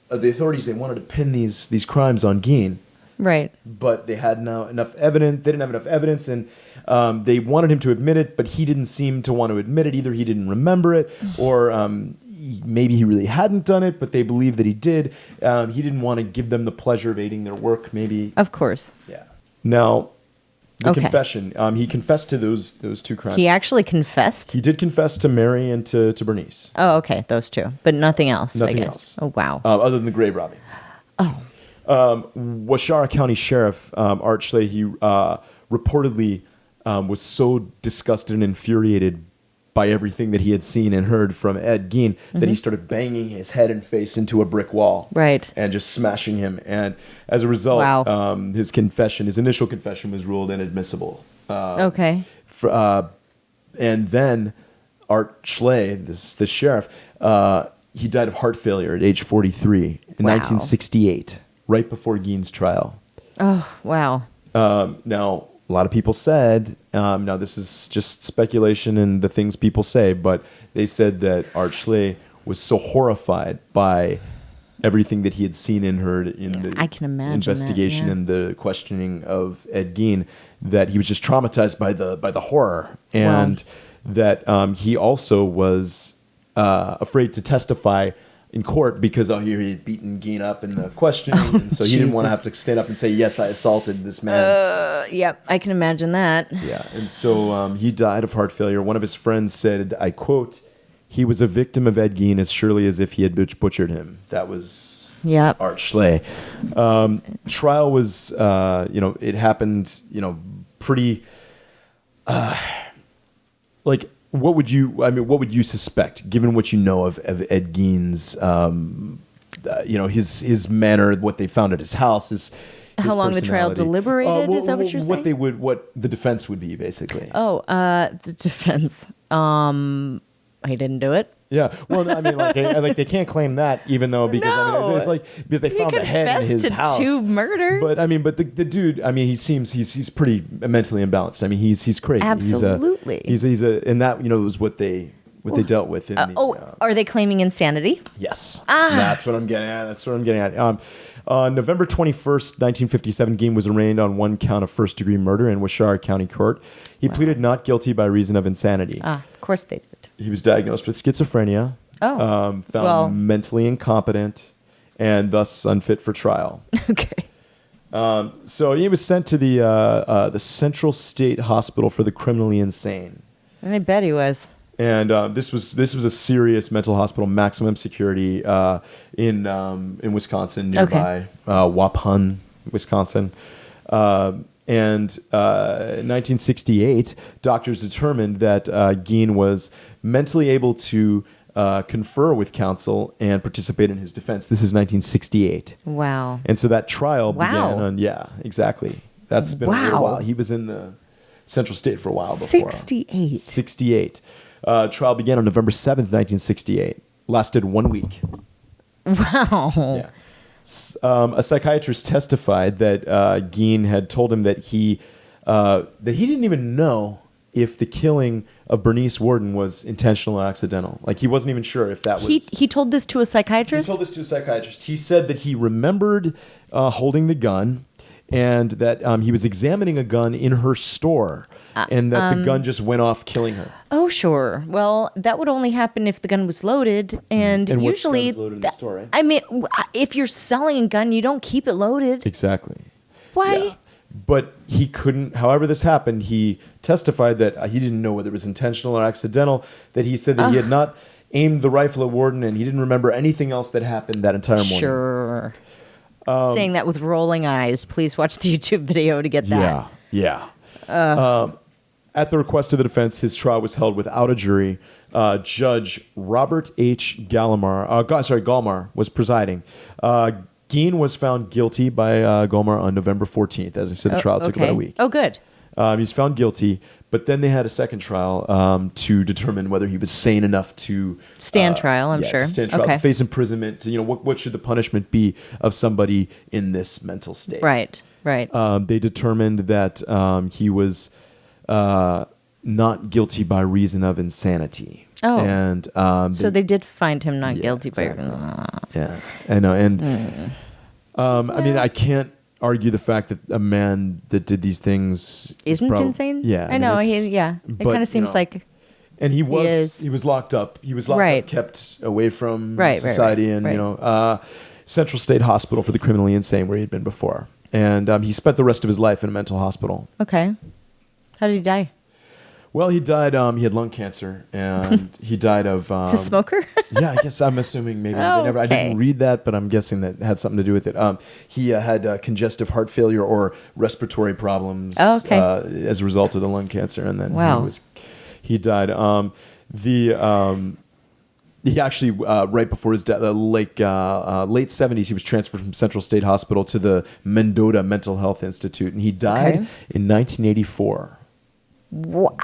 authorities, they wanted to pin these crimes on Gein. Right. But they had enough evidence. They didn't have enough evidence, and they wanted him to admit it, but he didn't seem to want to admit it. Either he didn't remember it, or maybe he really hadn't done it, but they believed that he did. He didn't want to give them the pleasure of aiding their work, maybe. Of course. Yeah. Now, the confession. He confessed to those two crimes. He actually confessed? He did confess to Mary and to Bernice. Oh, okay. Those two. But nothing else, Nothing I guess. else. Oh, wow. Other than the grave robbing. Oh. Washara County Sheriff Art Schley, reportedly was so disgusted and infuriated by everything that he had seen and heard from Ed Gein that he started banging his head and face into a brick wall. Right. And just smashing him. And as a result, his initial confession was ruled inadmissible. Okay. And then Art Schley, the sheriff, he died of heart failure at age 43 in 1968, right before Gein's trial. Oh, wow. Now, a lot of people said, now this is just speculation and the things people say, but they said that Art Schley was so horrified by everything that he had seen and heard in the I can imagine investigation that, and the questioning of Ed Gein, that he was just traumatized by the horror, and that he also was afraid to testify in court because he had beaten Gein up in the questioning, and so he didn't want to have to stand up and say, yes, I assaulted this man. Yep, I can imagine that. Yeah, and so he died of heart failure. One of his friends said, I quote, "He was a victim of Ed Gein as surely as if he had butchered him." That was Art Schley. Trial was, it happened, pretty, what would you suspect, given what you know of Ed Gein's, his manner, what they found at his house, his how long the trial deliberated? Is that what you're saying? What the defense would be, basically. Oh, the defense. He didn't do it. Yeah, well, I mean, they can't claim that, even though because because they found the head in his house. 2 murders. But the dude, he's pretty mentally imbalanced. I mean, he's crazy. Absolutely. He's and that was what they dealt with. Are they claiming insanity? Yes. That's what I'm getting at. On November 21st, 1957, Gein was arraigned on 1 count of first-degree murder in Washara County Court. He pleaded not guilty by reason of insanity. Of course they did. He was diagnosed with schizophrenia, found mentally incompetent, and thus unfit for trial. Okay. So he was sent to the Central State Hospital for the Criminally Insane. I bet he was. And this was a serious mental hospital, maximum security in Wisconsin, nearby Waupun, Wisconsin. And in 1968, doctors determined that Gein was mentally able to confer with counsel and participate in his defense. This is 1968. Wow. And so that trial began on, exactly. That's been a little while. He was in the Central State for a while before. 68. Trial began on November 7th, 1968. Lasted 1 week. Wow. Yeah. A psychiatrist testified that Gein had told him that he didn't even know if the killing of Bernice Worden was intentional or accidental. Like, he wasn't even sure if that was... He told this to a psychiatrist? He told this to a psychiatrist. He said that he remembered holding the gun, and that he was examining a gun in her store, and that the gun just went off, killing her. Oh, sure. Well, that would only happen if the gun was loaded, and usually... What's loaded in the store, right? I mean, if you're selling a gun, you don't keep it loaded. Exactly. Why? Yeah. But he couldn't, however this happened, he testified that he didn't know whether it was intentional or accidental, that he said that he had not aimed the rifle at Worden, and he didn't remember anything else that happened that entire morning. Sure. Saying that with rolling eyes. Please watch the YouTube video to get that. Yeah. At the request of the defense, his trial was held without a jury. Judge Robert H. Gallmar was presiding. Gein was found guilty by Gallmar on November 14th. As I said, the trial took about a week. Oh, good. He's found guilty, but then they had a second trial to determine whether he was sane enough to stand trial. I'm sure. To stand trial, to face imprisonment. To, what should the punishment be of somebody in this mental state? Right. They determined that he was not guilty by reason of insanity. Oh, and so they did find him not guilty exactly. Yeah, I know, and I mean, I can't argue the fact that a man that did these things isn't insane. Yeah, I know. It kind of seems like. And he was locked up. He was locked up, kept away from society, and Central State Hospital for the Criminally Insane, where he'd been before, and he spent the rest of his life in a mental hospital. Okay, how did he die? Well, he died. He had lung cancer, and he died of. Is he a smoker? Yeah, I guess I'm assuming maybe. I didn't read that, but I'm guessing that had something to do with it. He had congestive heart failure or respiratory problems as a result of the lung cancer, and then he died. He actually right before his death, late 70s, he was transferred from Central State Hospital to the Mendota Mental Health Institute, and he died in 1984.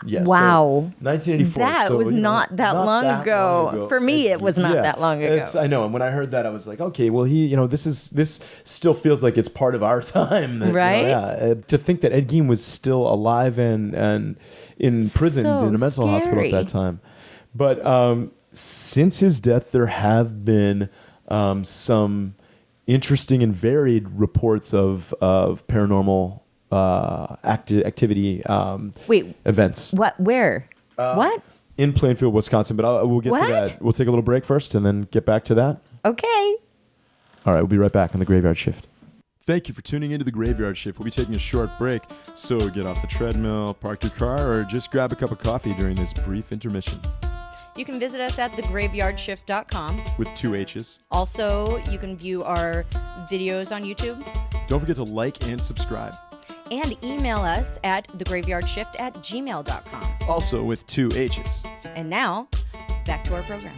Yes, Wow. So 1984. That so, was not that long ago. For me, it was not that long ago. I know. And when I heard that, I was like, okay, well, this still feels like it's part of our time. Right? To think that Ed Gein was still alive and in prison, So in a mental hospital at scary. that time. But since his death, there have been some interesting and varied reports of paranormal activity Wait, events what? Where? What? in Plainfield, Wisconsin. But we'll get What? to that. We'll take a little break first and then get back to that. Okay. All right, we'll be right back on the Graveyard Shift. Thank you for tuning into the Graveyard Shift. We'll be taking a short break, so get off the treadmill, park your car, or just grab a cup of coffee during this brief intermission. You can visit us at thegraveyardshift.com. With 2 H's. Also, you can view our videos on YouTube Don't forget to like and subscribe. and email us at thegraveyardshift@gmail.com. Also with 2 H's. And now, back to our program.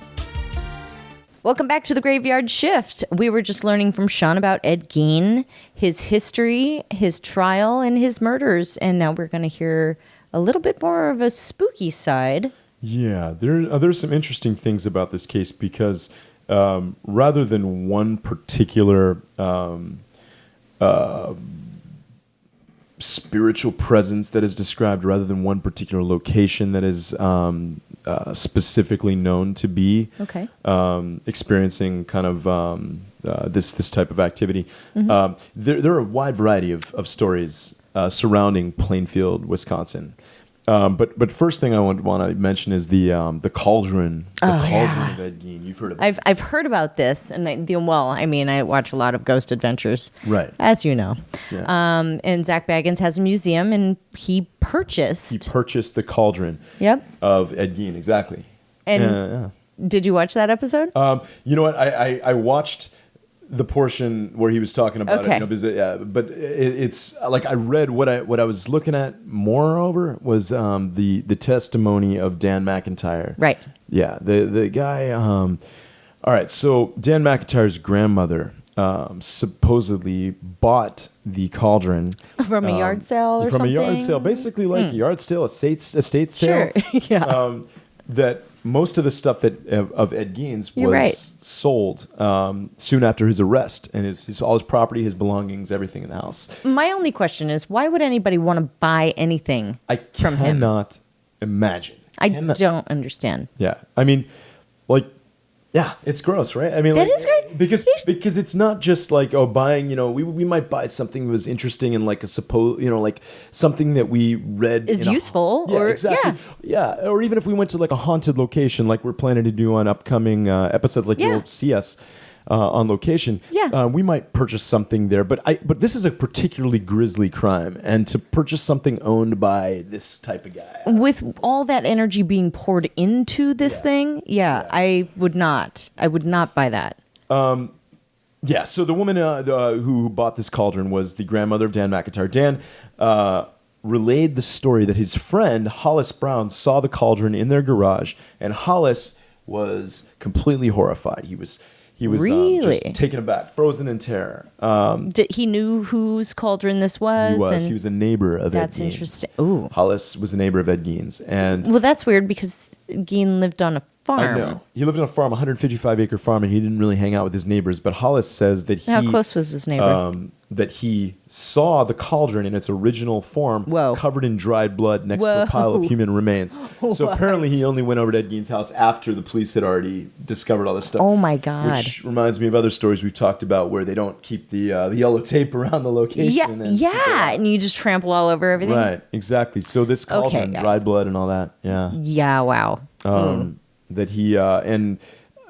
Welcome back to the Graveyard Shift. We were just learning from Sean about Ed Gein, his history, his trial, and his murders. And now we're going to hear a little bit more of a spooky side. Yeah, there's some interesting things about this case because rather than one particular spiritual presence that is described, rather than one particular location that is specifically known to be experiencing kind of this type of activity, there are a wide variety of stories surrounding Plainfield, Wisconsin. But first thing I want to mention is the cauldron, of Ed Gein. You've heard of it. I've heard about this, and I watch a lot of Ghost Adventures, Right. as you know. Yeah. And Zach Baggins has a museum, and he purchased the cauldron of Ed Gein, exactly. And did you watch that episode? You know what? I watched the portion where he was talking about Okay. it. But it's like I read what I was looking at. Moreover, was the testimony of Dan McIntyre. Right. Yeah. The guy. All right. So Dan McIntyre's grandmother supposedly bought the cauldron From a yard sale or from something? a yard sale, basically like a yard sale, estate sale. Sure. Yeah. That most of the stuff of Ed Gein's was You're right. sold soon after his arrest, and all his property, his belongings, everything in the house. My only question is, why would anybody want to buy anything from him? I cannot imagine. I don't understand. Yeah, I mean, like, yeah, it's gross, right? I mean, That like, is great. because it's not just like buying. We might buy something that was interesting and like like something that we read Is useful, Yeah, or exactly. Yeah, or even if we went to like a haunted location, like we're planning to do on upcoming episodes, like you'll see us on location. Yeah. We might purchase something there, but this is a particularly grisly crime, and to purchase something owned by this type of guy. With all that energy being poured into this thing, I would not. I would not buy that. Yeah, so the woman who bought this cauldron was the grandmother of Dan McIntyre. Dan relayed the story that his friend, Hollis Brown, saw the cauldron in their garage, and Hollis was completely horrified. He was Really? just taken aback, frozen in terror. He knew whose cauldron this was? He was a neighbor of Ed Gein's. That's interesting. Ooh. Hollis was a neighbor of Ed Gein's. And Well, that's weird because Gein lived on a farm. I know. He lived on a farm, 155-acre farm, and he didn't really hang out with his neighbors. But Hollis says that How close was his neighbor? that he saw the cauldron in its original form, covered in dried blood next to a pile of human remains. So apparently he only went over to Ed Gein's house after the police had already discovered all this stuff. Oh, my God. Which reminds me of other stories we've talked about where they don't keep the yellow tape around the location. And you just trample all over everything? Right, exactly. So this cauldron, dried blood and all that, Yeah, wow. that he and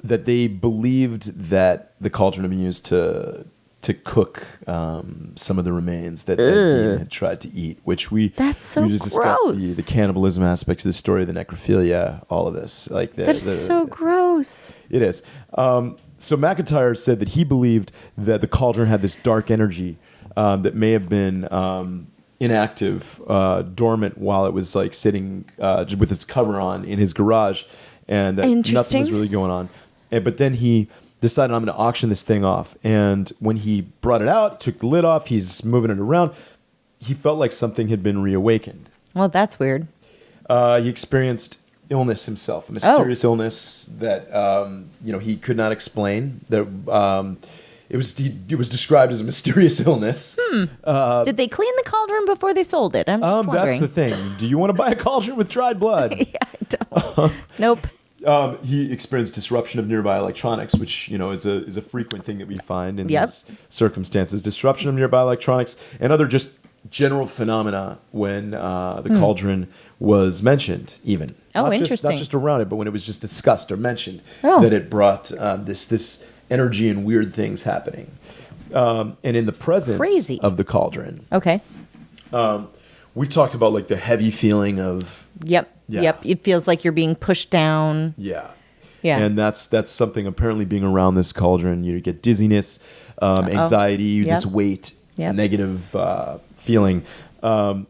that they believed that the cauldron had been used to cook some of the remains that he had tried to eat, which That's so we just discussed gross. the cannibalism aspects of the story, the necrophilia, all of this. Like That is so gross. It is. So McIntyre said that he believed that the cauldron had this dark energy that may have been inactive, dormant while it was like sitting with its cover on in his garage, and that nothing was really going on. But then he decided, I'm going to auction this thing off. And when he brought it out, took the lid off, he's moving it around, he felt like something had been reawakened. Well, that's weird. He experienced illness himself, a mysterious illness that he could not explain. That it was described as a mysterious illness. Did they clean the cauldron before they sold it? I'm just wondering. That's the thing. Do you want to buy a cauldron with dried blood? Yeah, I don't. Nope. He experienced disruption of nearby electronics, which is a frequent thing that we find in these circumstances. Disruption of nearby electronics and other just general phenomena when the cauldron was mentioned, even. Oh, interesting. Not just around it, but when it was just discussed or mentioned, that it brought this energy and weird things happening. And in the presence of the cauldron, okay, we've talked about like the heavy feeling of Yep. It feels like you're being pushed down. Yeah. And that's something apparently being around this cauldron. You get dizziness, anxiety, this weight, negative feeling. And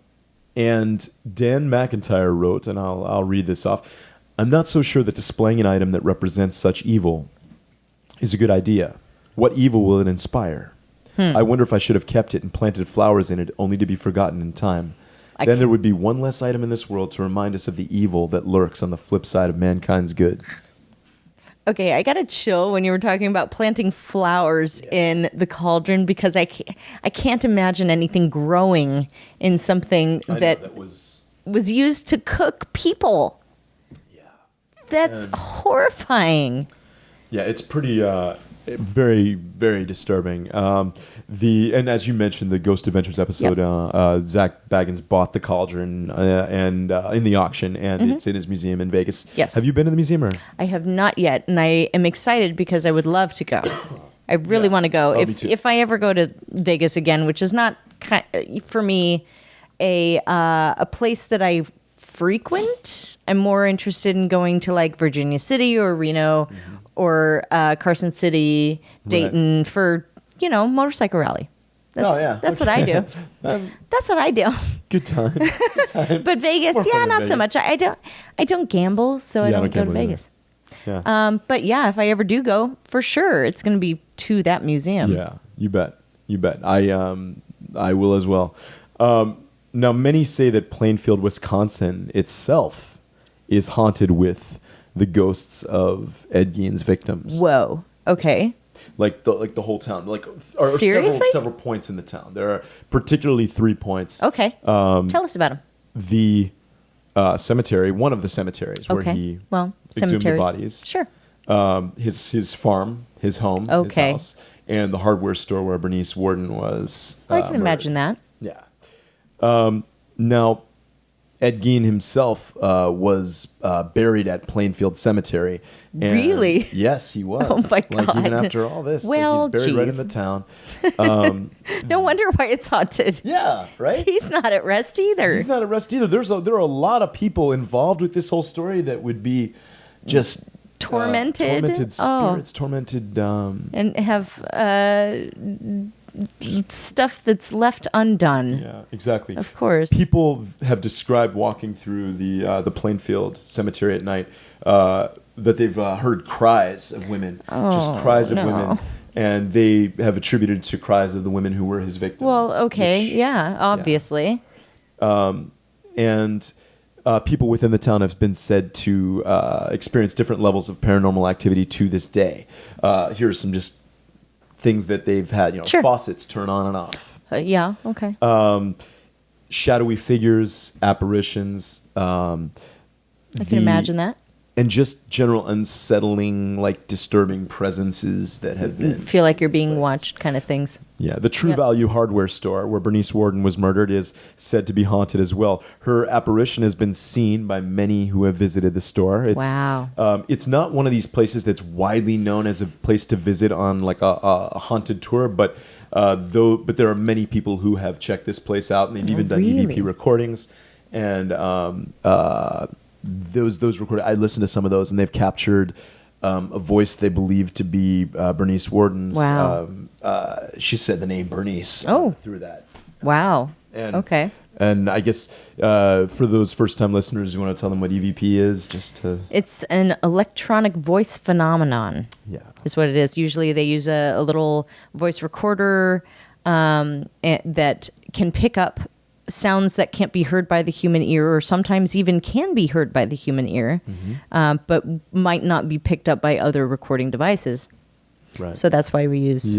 Dan McIntyre wrote, and I'll read this off. I'm not so sure that displaying an item that represents such evil is a good idea. What evil will it inspire? I wonder if I should have kept it and planted flowers in it only to be forgotten in time. Then there would be one less item in this world to remind us of the evil that lurks on the flip side of mankind's good. Okay, I got a chill when you were talking about planting flowers in the cauldron because I can't imagine anything growing in something that was used to cook people. Yeah. That's horrifying. Yeah, it's pretty very, very disturbing. And as you mentioned, the Ghost Adventures episode, Zach Baggins bought the cauldron and in the auction, and it's in his museum in Vegas. Yes. Have you been to the museum? Or? I have not yet, and I am excited because I would love to go. I really want to go. If I ever go to Vegas again, which is not for me a place that I frequent, I'm more interested in going to like Virginia City or Reno or Carson City, Dayton for motorcycle rally. That's what I do. That's what I do. Good time. But Vegas, not so much. I don't gamble, so I don't go to Vegas. Yeah. But yeah, if I ever do go, for sure, it's going to be to that museum. Yeah, you bet. I will as well. Now, many say that Plainfield, Wisconsin itself is haunted with the ghosts of Ed Gein's victims. Whoa. Okay. Like the whole town. Seriously? Several points in the town. There are particularly 3 points. Okay. Tell us about them. The cemetery, one of the cemeteries where he exhumed the bodies. Sure. His farm, his home, his house, and the hardware store where Bernice Worden was I can imagine that. Yeah. Now, Ed Gein himself was buried at Plainfield Cemetery. And really? Yes, he was. Oh my God! Even after all this, well, he's buried right in the town. No wonder why it's haunted. Yeah, right. He's not at rest either. He's not at rest either. There are a lot of people involved with this whole story that would be just tormented spirits, tormented, and have stuff that's left undone. Yeah, exactly. Of course. People have described walking through the Plainfield Cemetery at night that they've heard cries of women, just cries of women, and they have attributed to cries of the women who were his victims. Well, okay, obviously. And people within the town have been said to experience different levels of paranormal activity to this day. Here are some just things that they've had, faucets turn on and off. Okay. Shadowy figures, apparitions. I can imagine that. And just general unsettling, disturbing presences that have been... Feel like you're being watched kind of things. Yeah. The True Value hardware store where Bernice Worden was murdered is said to be haunted as well. Her apparition has been seen by many who have visited the store. Wow. It's not one of these places that's widely known as a place to visit on a haunted tour, but there are many people who have checked this place out, and they've even done EVP recordings. And... those recorded, I listened to some of those, and they've captured a voice they believe to be Bernice Worden's. Wow. She said the name Bernice through that. Wow. Okay. And I guess for those first-time listeners, you want to tell them what EVP is, It's an electronic voice phenomenon. Yeah. Is what it is. Usually they use a little voice recorder that can pick up sounds that can't be heard by the human ear, or sometimes even can be heard by the human ear, but might not be picked up by other recording devices. Right. So that's why we use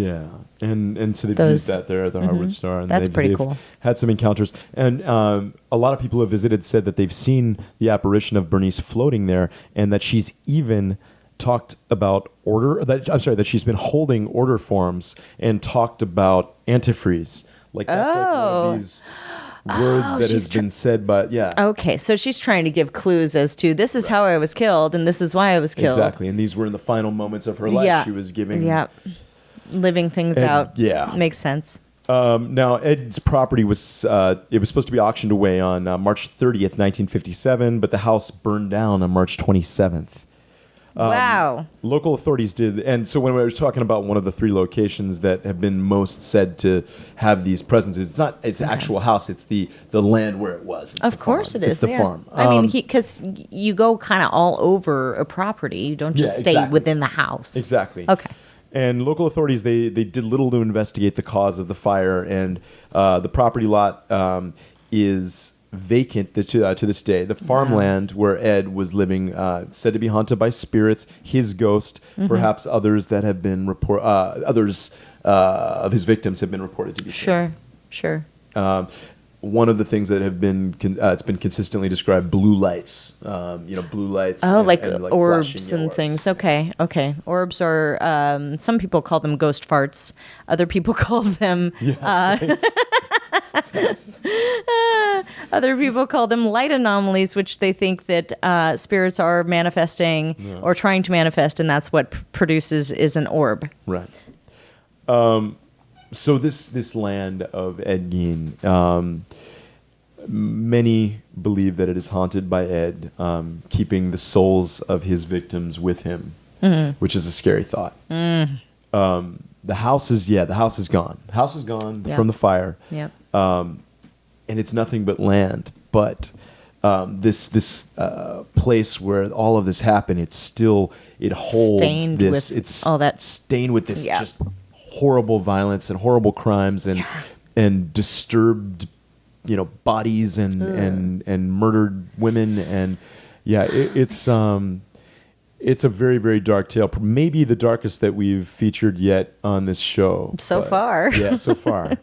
and so they've those. used that there at the Harwood Star. And That's pretty they've cool. Had some encounters, and a lot of people who have visited said that they've seen the apparition of Bernice floating there, and that she's even talked about that she's been holding order forms and talked about antifreeze. Like that's like one of these words that has been said, but Okay, so she's trying to give clues as to this is how I was killed and this is why I was killed. Exactly, and these were in the final moments of her life. Yeah. She was giving living things out. Yeah. Makes sense. Now, Ed's property was it was supposed to be auctioned away on March 30th, 1957, but the house burned down on March 27th. Wow. Local authorities did, and so when we were talking about one of the 3 locations that have been most said to have these presences, it's the actual house, it's the land where it was. It's Of course farm. it is. It's the farm. I mean, because you go kind of all over a property. You don't just stay within the house. Exactly. Okay. And local authorities, they did little to investigate the cause of the fire, and the property lot is vacant to this day. The farmland where Ed was living said to be haunted by spirits, his ghost, perhaps others that have been others of his victims have been reported to be seen. Sure. One of the things that have been it's been consistently described, blue lights. Blue lights. Oh, and like flashing orbs and orbs. things. Okay. Orbs are some people call them ghost farts. Other people call them other people call them light anomalies, which they think that spirits are manifesting or trying to manifest, and that's what produces is an orb. Right. So this land of Ed Gein, many believe that it is haunted by Ed, keeping the souls of his victims with him, which is a scary thought. The house is gone. The house is gone from the fire. Yep. And it's nothing but land. But this place where all of this happened, it holds stained this. with It's all that stained with this just horrible violence and horrible crimes and disturbed, bodies and murdered women, and it's a very, very dark tale. Maybe the darkest that we've featured yet on this show. So far. Yeah, so far.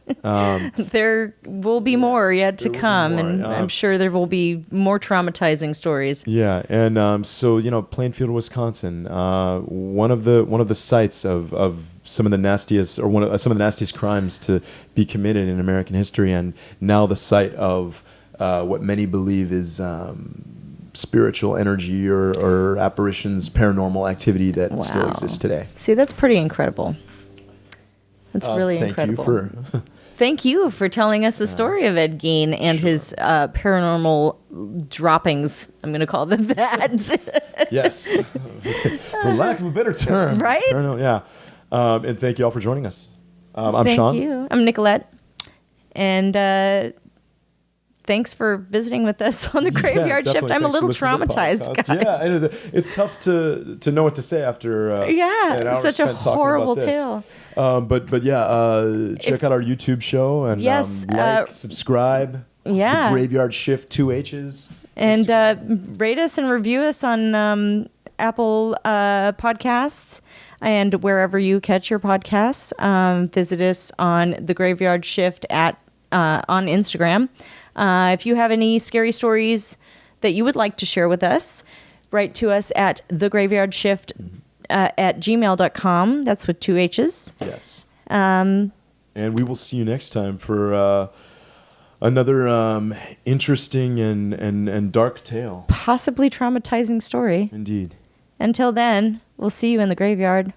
There will be more yet to come, more. and I'm sure there will be more traumatizing stories. Yeah, and so Plainfield, Wisconsin, one of the sites of some of the nastiest, or some of the nastiest crimes to be committed in American history, and now the site of what many believe is spiritual energy or apparitions, paranormal activity that still exists today. See, that's pretty incredible. That's really incredible. Thank you for telling us the story of Ed Gein and his paranormal droppings. I'm going to call them that. Yes. For lack of a better term. Right? Yeah. And thank you all for joining us. I'm Sean. Thank you. I'm Nicolette. And thanks for visiting with us on the Graveyard Shift. I'm a little traumatized, guys. Yeah, it's tough to know what to say after an hour such a spent talking horrible about this. tale. But check out our YouTube show and like, subscribe. Yeah. The Graveyard Shift, 2 H's. And rate us and review us on Apple Podcasts and wherever you catch your podcasts. Visit us on the Graveyard Shift on Instagram. If you have any scary stories that you would like to share with us, write to us at thegraveyardshift at gmail.com. That's with 2 H's. Yes. And we will see you next time for another interesting and dark tale. Possibly traumatizing story. Indeed. Until then, we'll see you in the graveyard.